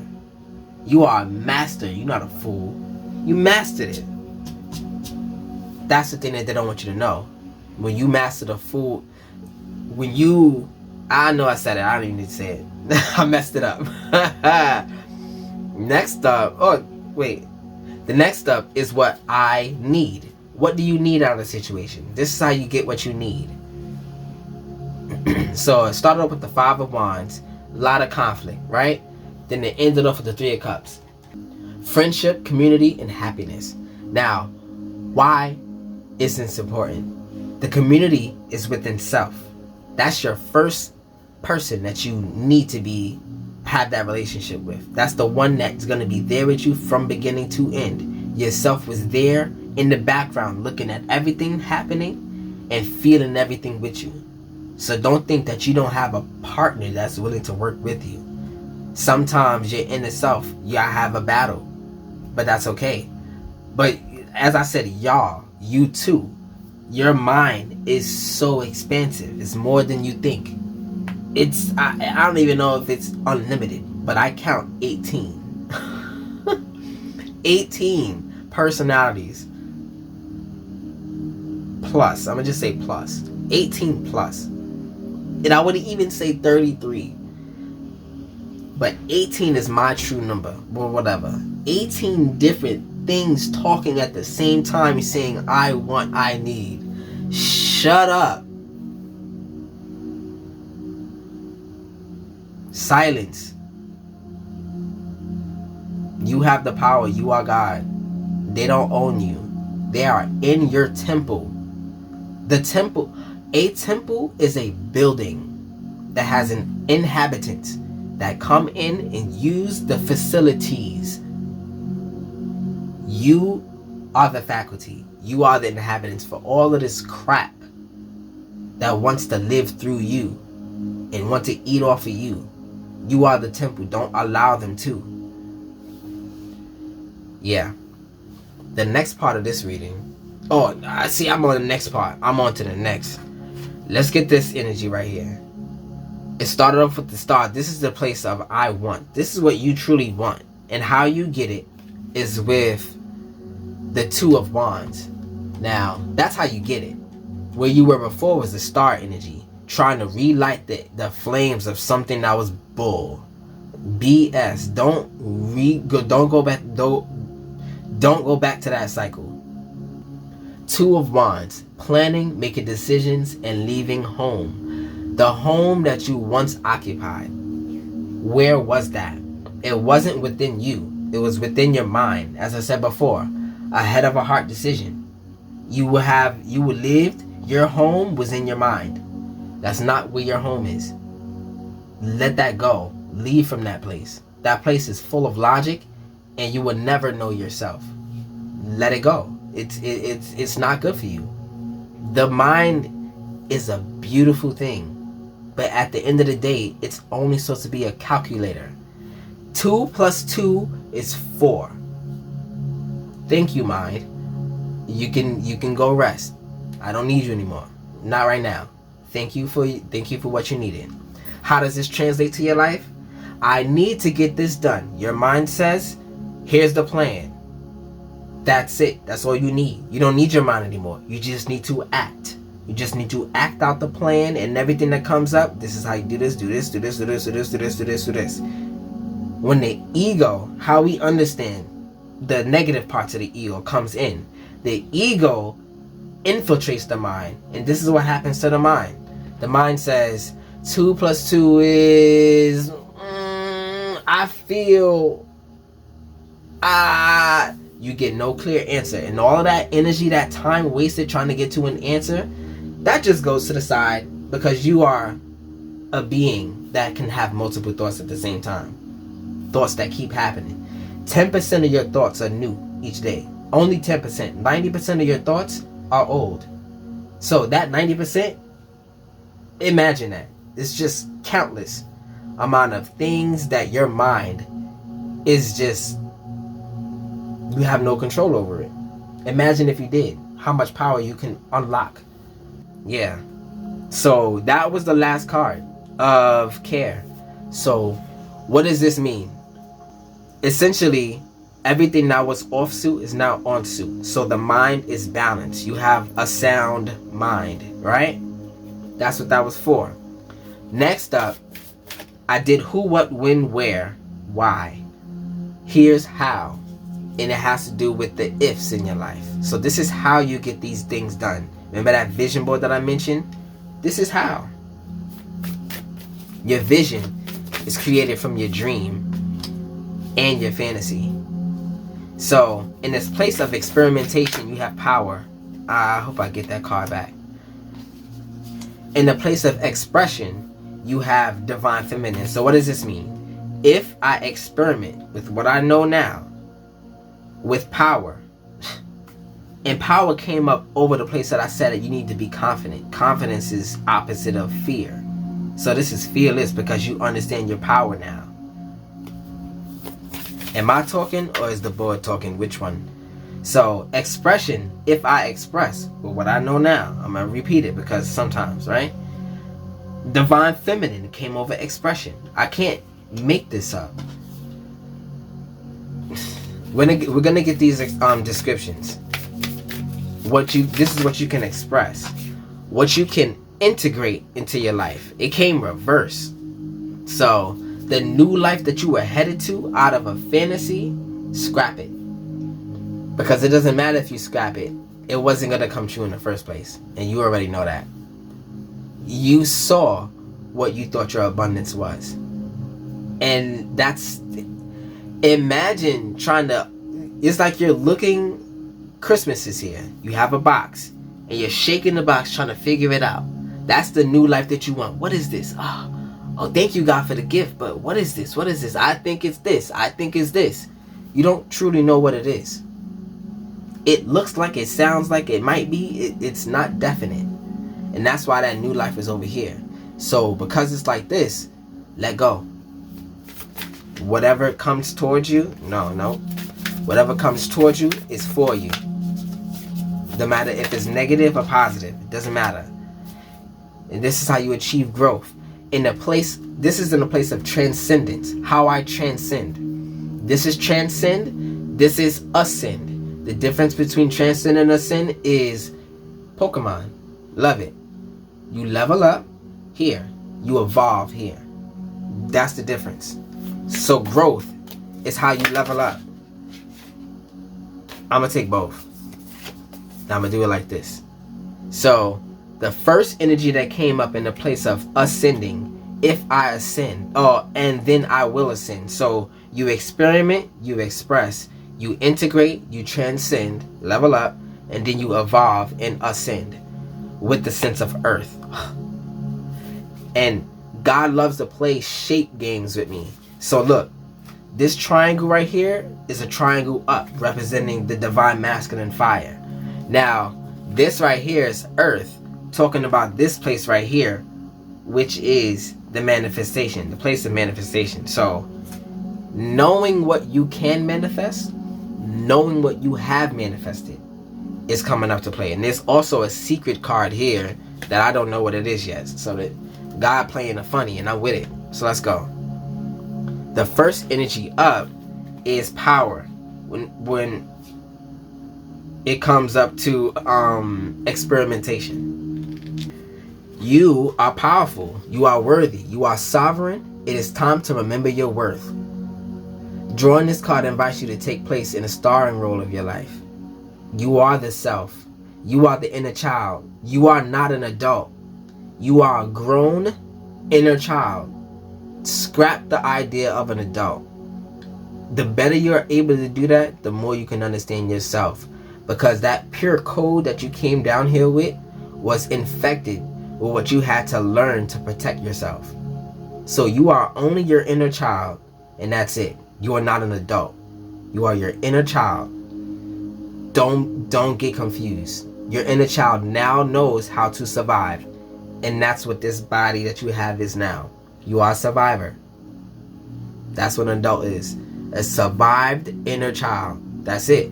You are a master. You're not a fool. You mastered it. That's the thing that they don't want you to know. When you master the fool, when you, I know I said it. I don't even need to say it. I messed it up. Next up, oh wait. The next up is what I need. What do you need out of the situation? This is how you get what you need. So it started off with the Five of Wands. A lot of conflict, right? Then it ended off with the Three of Cups. Friendship, community, and happiness. Now, why is this important? The community is within self. That's your first person that you need to have that relationship with. That's the one that's going to be there with you from beginning to end. Yourself was there in the background looking at everything happening and feeling everything with you. So don't think that you don't have a partner that's willing to work with you. Sometimes your inner self, y'all have a battle, but that's okay. But as I said, y'all, you too, your mind is so expansive. It's more than you think. It's, I don't even know if it's unlimited, but I count 18. 18 personalities plus. I'm gonna just say plus. 18 plus. And I would even say 33. But 18 is my true number. Or whatever. 18 different things talking at the same time saying, I want, I need. Shut up. Silence. You have the power. You are God. They don't own you. They are in your temple. The temple, a temple is a building that has an inhabitant. that come in and use the facilities. You are the faculty. You are the inhabitants for all of this crap that wants to live through you and want to eat off of you. You are the temple. Don't allow them to. Yeah. The next part of this reading. Oh, I see. I'm on the next part. I'm on to the next. Let's get this energy right here. It started off with the star. This is the place of I want. This is what you truly want. And how you get it is with the Two of Wands. Now, that's how you get it. Where you were before was the star energy. Trying to relight the flames of something that was bull. BS. Don't go back to that cycle. Two of Wands. Planning, making decisions, and leaving home. The home that you once occupied. Where was that? It wasn't within you. It was within your mind. As I said before, a head of a heart decision. You lived. Your home was in your mind. That's not where your home is. Let that go. Leave from that place. That place is full of logic, and you will never know yourself. Let it go. It's not good for you. The mind is a beautiful thing, but at the end of the day, it's only supposed to be a calculator. 2 plus 2 is 4. Thank you, mind. You can go rest. I don't need you anymore. Not right now. Thank you for what you needed. How does this translate to your life? I need to get this done. Your mind says, here's the plan. That's it. That's all you need. You don't need your mind anymore. You just need to act. You just need to act out the plan, and everything that comes up, this is how you do this, do this, do this, do this, do this, do this, do this, do this. When the ego, how we understand the negative parts of the ego comes in, the ego infiltrates the mind, and this is what happens to the mind. The mind says 2 plus 2 is I feel you get no clear answer, and all of that energy, that time wasted trying to get to an answer, that just goes to the side, because you are a being that can have multiple thoughts at the same time. Thoughts that keep happening. 10% of your thoughts are new each day. Only 10%. 90% of your thoughts are old. So that 90%, imagine that. It's just countless amount of things that your mind is just, you have no control over it. Imagine if you did, how much power you can unlock. Yeah. So that was the last card of care. So what does this mean? Essentially, everything that was off suit is now on suit. So the mind is balanced. You have a sound mind, right? That's what that was for. Next up, I did who, what, when, where, why. Here's how. And it has to do with the ifs in your life. So this is how you get these things done. Remember that vision board that I mentioned? This is how. Your vision is created from your dream and your fantasy. So in this place of experimentation, you have power. I hope I get that card back. In the place of expression, you have divine feminine. So what does this mean? If I experiment with what I know now, with power, and power came up over the place that I said that you need to be confident. Confidence is opposite of fear. So this is fearless because you understand your power now. Am I talking or is the board talking? Which one? So expression, if I express with what I know now, I'm going to repeat it because sometimes, right? Divine feminine came over expression. I can't make this up. We're gonna get these descriptions. This is what you can express, what you can integrate into your life. It came reverse. So the new life that you were headed to out of a fantasy, scrap it, because it doesn't matter if you scrap it. It wasn't gonna come true in the first place, and you already know that. You saw what you thought your abundance was, and that's, imagine trying to, it's like you're looking, Christmas is here, you have a box and you're shaking the box trying to figure it out. That's the new life that you want. What is this? oh, thank you, God, for the gift, but what is this? What is this? I think it's this. I think it's this. You don't truly know what it is. It looks like, it sounds like, it might be. It's not definite. And that's why that new life is over here. So because it's like this, let go. Whatever comes towards you, no. Whatever comes towards you is for you. No matter if it's negative or positive, it doesn't matter. And this is how you achieve growth. This is in a place of transcendence. How I transcend. This is transcend. This is ascend. The difference between transcend and ascend is Pokemon. Love it. You level up here. You evolve here. That's the difference. So growth is how you level up. I'm going to take both. I'm going to do it like this. So the first energy that came up in the place of ascending, if I ascend, and then I will ascend. So you experiment, you express, you integrate, you transcend, level up, and then you evolve and ascend with the sense of earth. And God loves to play shape games with me. So look, this triangle right here is a triangle up, representing the divine masculine fire. Now, this right here is earth, talking about this place right here, which is the manifestation, the place of manifestation. So knowing what you can manifest, knowing what you have manifested is coming up to play. And there's also a secret card here that I don't know what it is yet. So that God playing a funny and I'm with it. So let's go. The first energy up is power. When it comes up to experimentation. You are powerful. You are worthy. You are sovereign. It is time to remember your worth. Drawing this card invites you to take place in a starring role of your life. You are the self. You are the inner child. You are not an adult. You are a grown inner child. Scrap the idea of an adult. The better you're able to do that, the more you can understand yourself. Because that pure code that you came down here with was infected with what you had to learn to protect yourself. So you are only your inner child, and that's it. You are not an adult. You are your inner child. Don't get confused. Your inner child now knows how to survive. And that's what this body that you have is now. You are a survivor. That's what an adult is. A survived inner child. That's it.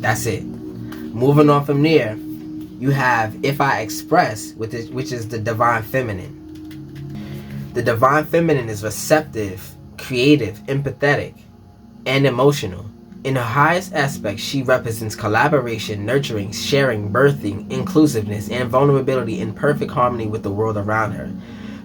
That's it. Moving on from there, you have if I express, which is the divine feminine. The divine feminine is receptive, creative, empathetic, and emotional. In her highest aspect, she represents collaboration, nurturing, sharing, birthing, inclusiveness, and vulnerability in perfect harmony with the world around her.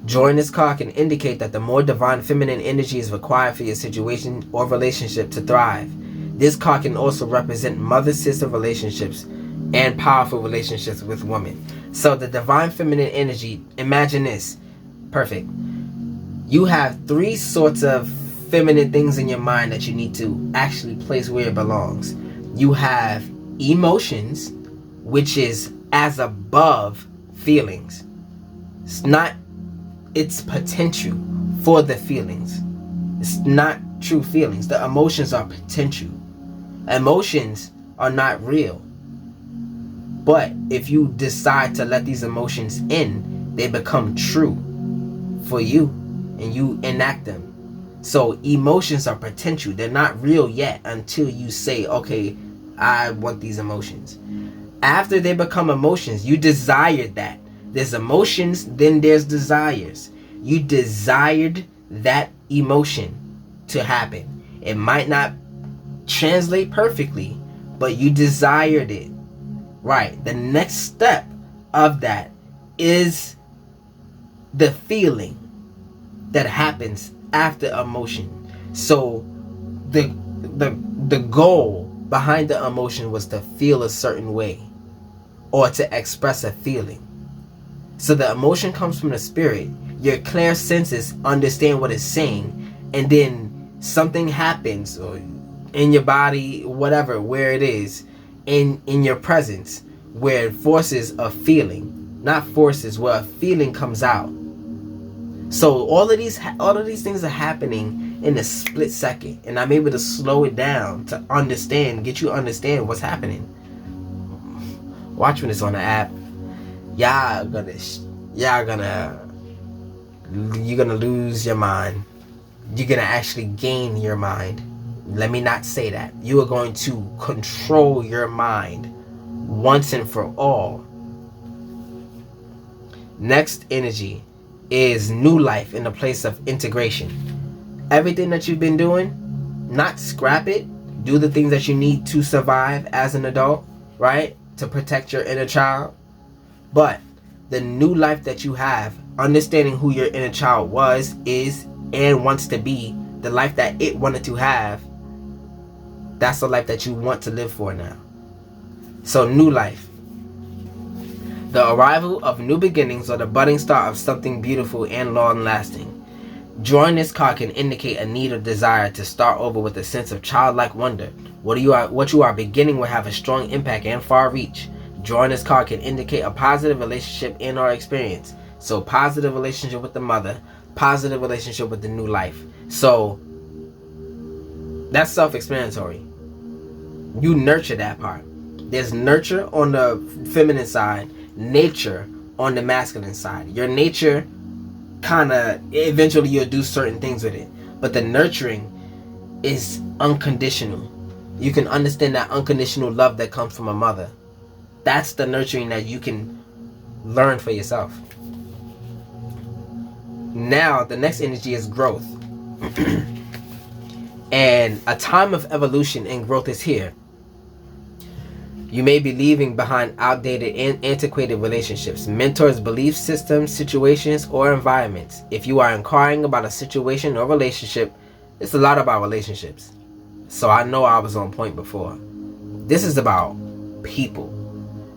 Drawing this card can indicate that the more divine feminine energy is required for your situation or relationship to thrive. This card can also represent mother-sister relationships and powerful relationships with women. So the divine feminine energy, imagine this. Perfect. You have three sorts of feminine things in your mind that you need to actually place where it belongs. You have emotions, which is as above feelings. It's potential for the feelings. It's not true feelings. The emotions are potential. Emotions are not real. But if you decide to let these emotions in, they become true for you and you enact them. So emotions are potential. They're not real yet until you say, okay, I want these emotions. After they become emotions, you desired that. There's emotions, then there's desires. You desired that emotion to happen. It might not translate perfectly, but you desired it. Right. The next step of that is the feeling that happens after emotion. So the goal behind the emotion was to feel a certain way or to express a feeling. So the emotion comes from the spirit. Your clear senses understand what it's saying, and then something happens or in your body, whatever, where it is, in your presence, where it forces a feeling, not forces, where a feeling comes out. So all of these things are happening in a split second, and I'm able to slow it down to get you to understand what's happening. Watch when it's on the app. You're gonna lose your mind. You're gonna actually gain your mind. Let me not say that. You are going to control your mind once and for all. Next energy is new life in the place of integration. Everything that you've been doing, not scrap it. Do the things that you need to survive as an adult, right? To protect your inner child. But the new life that you have, understanding who your inner child was, is, and wants to be, the life that it wanted to have, that's the life that you want to live for now. So new life. The arrival of new beginnings or the budding start of something beautiful and long-lasting. Drawing this card can indicate a need or desire to start over with a sense of childlike wonder. What you are beginning will have a strong impact and far reach. Drawing this card can indicate a positive relationship in our experience. So positive relationship with the mother, positive relationship with the new life. So that's self-explanatory. You nurture that part. There's nurture on the feminine side, nature on the masculine side. Your nature, kind of, eventually you'll do certain things with it. But the nurturing is unconditional. You can understand that unconditional love that comes from a mother. That's the nurturing that you can learn for yourself. Now, the next energy is growth. And a time of evolution and growth is here. You may be leaving behind outdated and antiquated relationships, mentors, belief systems, situations, or environments. If you are inquiring about a situation or relationship, it's a lot about relationships. So I know I was on point before. This is about people.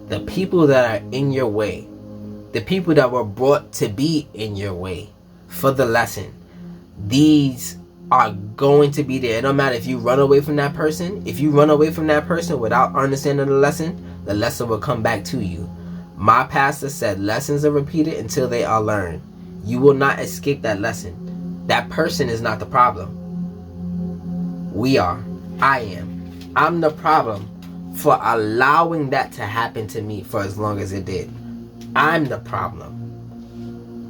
The people that are in your way. The people that were brought to be in your way for the lesson. These are going to be there. It don't matter if you run away from that person. If you run away from that person without understanding the lesson will come back to you. My pastor said lessons are repeated until they are learned. You will not escape that lesson. That person is not the problem. We are. I am. I'm the problem for allowing that to happen to me for as long as it did. I'm the problem.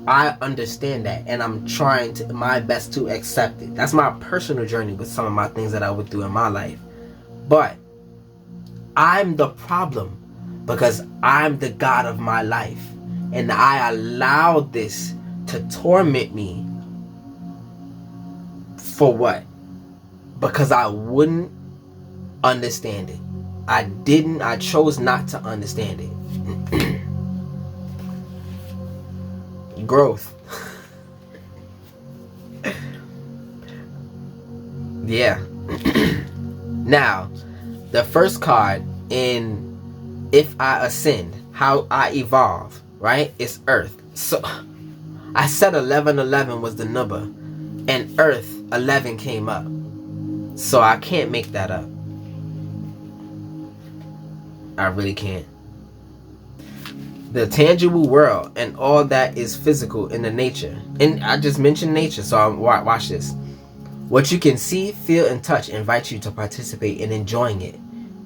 I understand that, and I'm trying to my best to accept it. That's my personal journey with some of my things that I went through in my life. But I'm the problem because I'm the God of my life, and I allowed this to torment me. For what? Because I wouldn't understand it. I chose not to understand it. Growth. Yeah. Now, the first card in If I Ascend, How I Evolve, right? It's Earth. So I said 1111 was the number, and Earth 11 came up. So I can't make that up. I really can't. The tangible world and all that is physical in the nature. And I just mentioned nature, so watch this. What you can see, feel, and touch invites you to participate in enjoying it.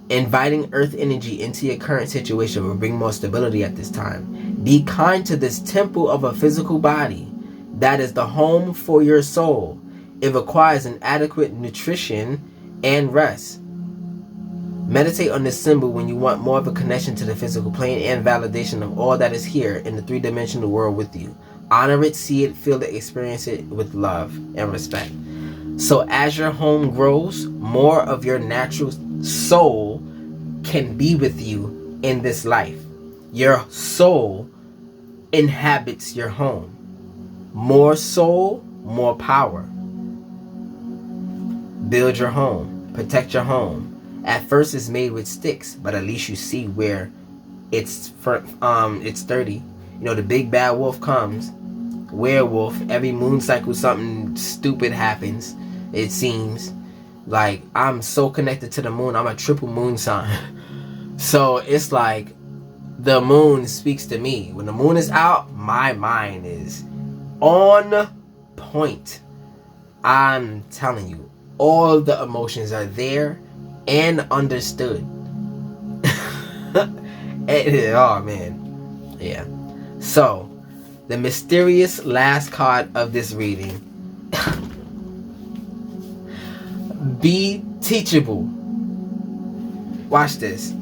Inviting earth energy into your current situation will bring more stability at this time. Be kind to this temple of a physical body. That is the home for your soul. It requires an adequate nutrition and rest. Meditate on this symbol when you want more of a connection to the physical plane and validation of all that is here in the three-dimensional world with you. Honor it, see it, feel it, experience it with love and respect. So as your home grows, more of your natural soul can be with you in this life. Your soul inhabits your home. More soul, more power. Build your home. Protect your home. At first it's made with sticks, but at least you see where it's sturdy. You know, the big bad wolf comes. Werewolf. Every moon cycle something stupid happens. It seems like I'm so connected to the moon. I'm a triple moon sign. So it's like the moon speaks to me. When the moon is out, my mind is On point. I'm telling you, all the emotions are there and understood. Oh man. Yeah. So, the mysterious last card of this reading. Be teachable. Watch this.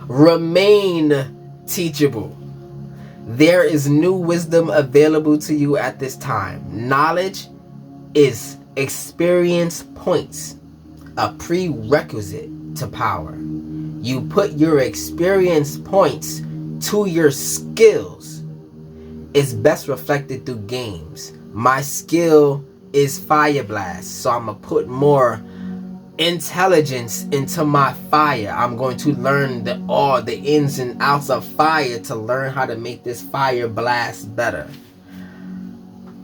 Remain teachable. There is new wisdom available to you at this time. Knowledge is experience points, a prerequisite to power. You put your experience points to your skills. It's best reflected through games. My skill is Fire Blast, so I'm going to put more intelligence into my fire. I'm going to learn all the ins and outs of fire to learn how to make this fire blast better.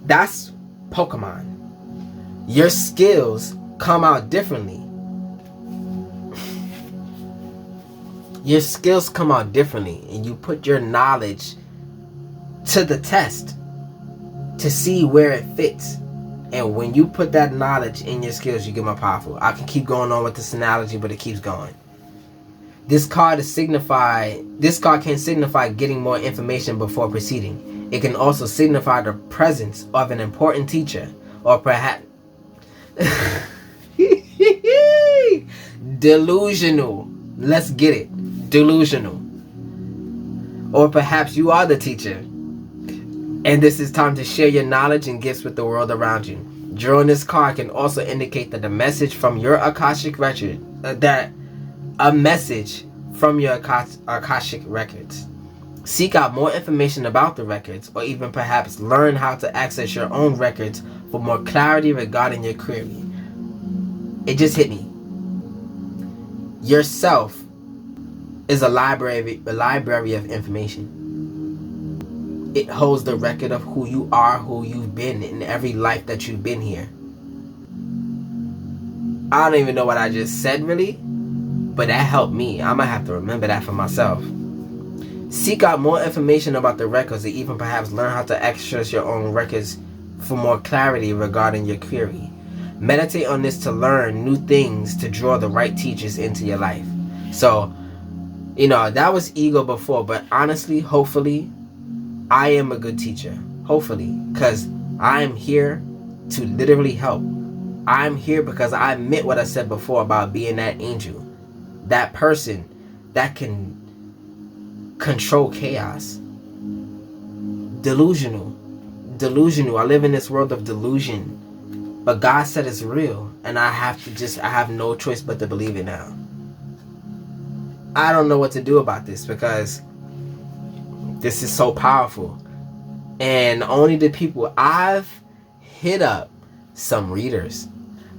That's Pokemon. Your skills come out differently. Your skills come out differently, and you put your knowledge to the test to see where it fits. And when you put that knowledge in your skills, you get more powerful. I can keep going on with this analogy, but it keeps going. This card can signify getting more information before proceeding. It can also signify the presence of an important teacher, or perhaps delusional. Let's get it. Delusional. Or perhaps you are the teacher, and this is time to share your knowledge and gifts with the world around you. Drawing this card can also indicate that the message from your Akashic record, Akashic records. Seek out more information about the records, or even perhaps learn how to access your own records for more clarity regarding your query. It just hit me. Yourself is a library of information. It holds the record of who you are, who you've been in every life that you've been here. I don't even know what I just said really, but that helped me. I might have to remember that for myself. Seek out more information about the records, or even perhaps learn how to access your own records for more clarity regarding your query. Meditate on this to learn new things, to draw the right teachers into your life. So, that was ego before, but honestly, hopefully, I am a good teacher. Hopefully, because I am here to literally help. I'm here because I admit what I said before about being that angel. That person that can control chaos. Delusional. I live in this world of delusion. But God said it's real. And I have no choice but to believe it now. I don't know what to do about this, because this is so powerful. And only the people I've hit up some readers,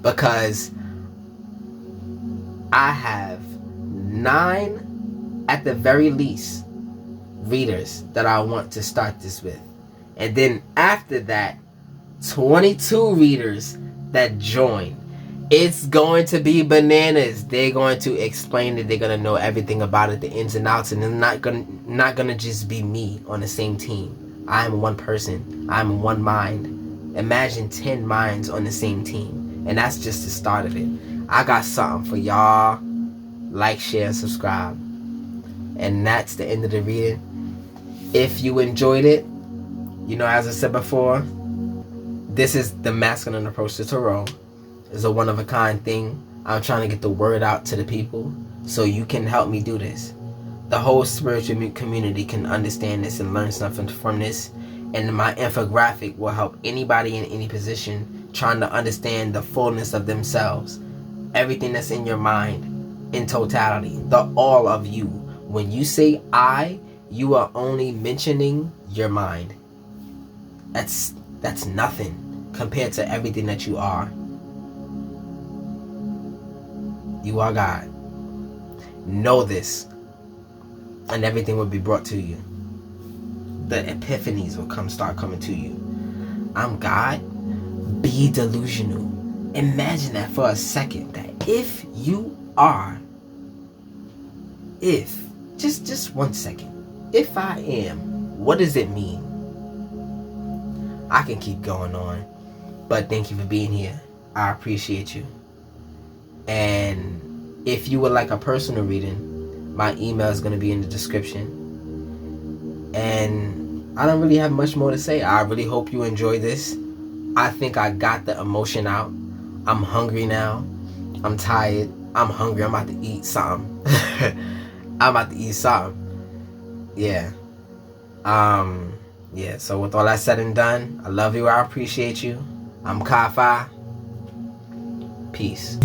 because I have 9 at the very least readers that I want to start this with. And then after that, 22 readers that join. It's going to be bananas. They're going to explain it. They're going to know everything about it, the ins and outs. And it's not gonna just be me on the same team. I'm one person. I'm one mind. Imagine 10 minds on the same team. And that's just the start of it. I got something for y'all. Like, share, and subscribe. And that's the end of the reading. If you enjoyed it, as I said before, this is the masculine approach to tarot. It's a one-of-a-kind thing. I'm trying to get the word out to the people, so you can help me do this. The whole spiritual community can understand this and learn something from this. And my infographic will help anybody in any position trying to understand the fullness of themselves. Everything that's in your mind in totality. The all of you. When you say I, you are only mentioning your mind. That's nothing compared to everything that you are. You are God. Know this, and everything will be brought to you. The epiphanies will start coming to you. I'm God. Be delusional. Imagine that for a second. That if you are, just 1 second. If I am, what does it mean? I can keep going on. But thank you for being here. I appreciate you. And if you would like a personal reading, my email is going to be in the description. And I don't really have much more to say. I really hope you enjoy this. I think I got the emotion out. I'm hungry now. I'm tired. I'm hungry. I'm about to eat something. I'm about to eat something. Yeah. Yeah, so with all that said and done, I love you. I appreciate you. I'm Kai-Fi. Peace.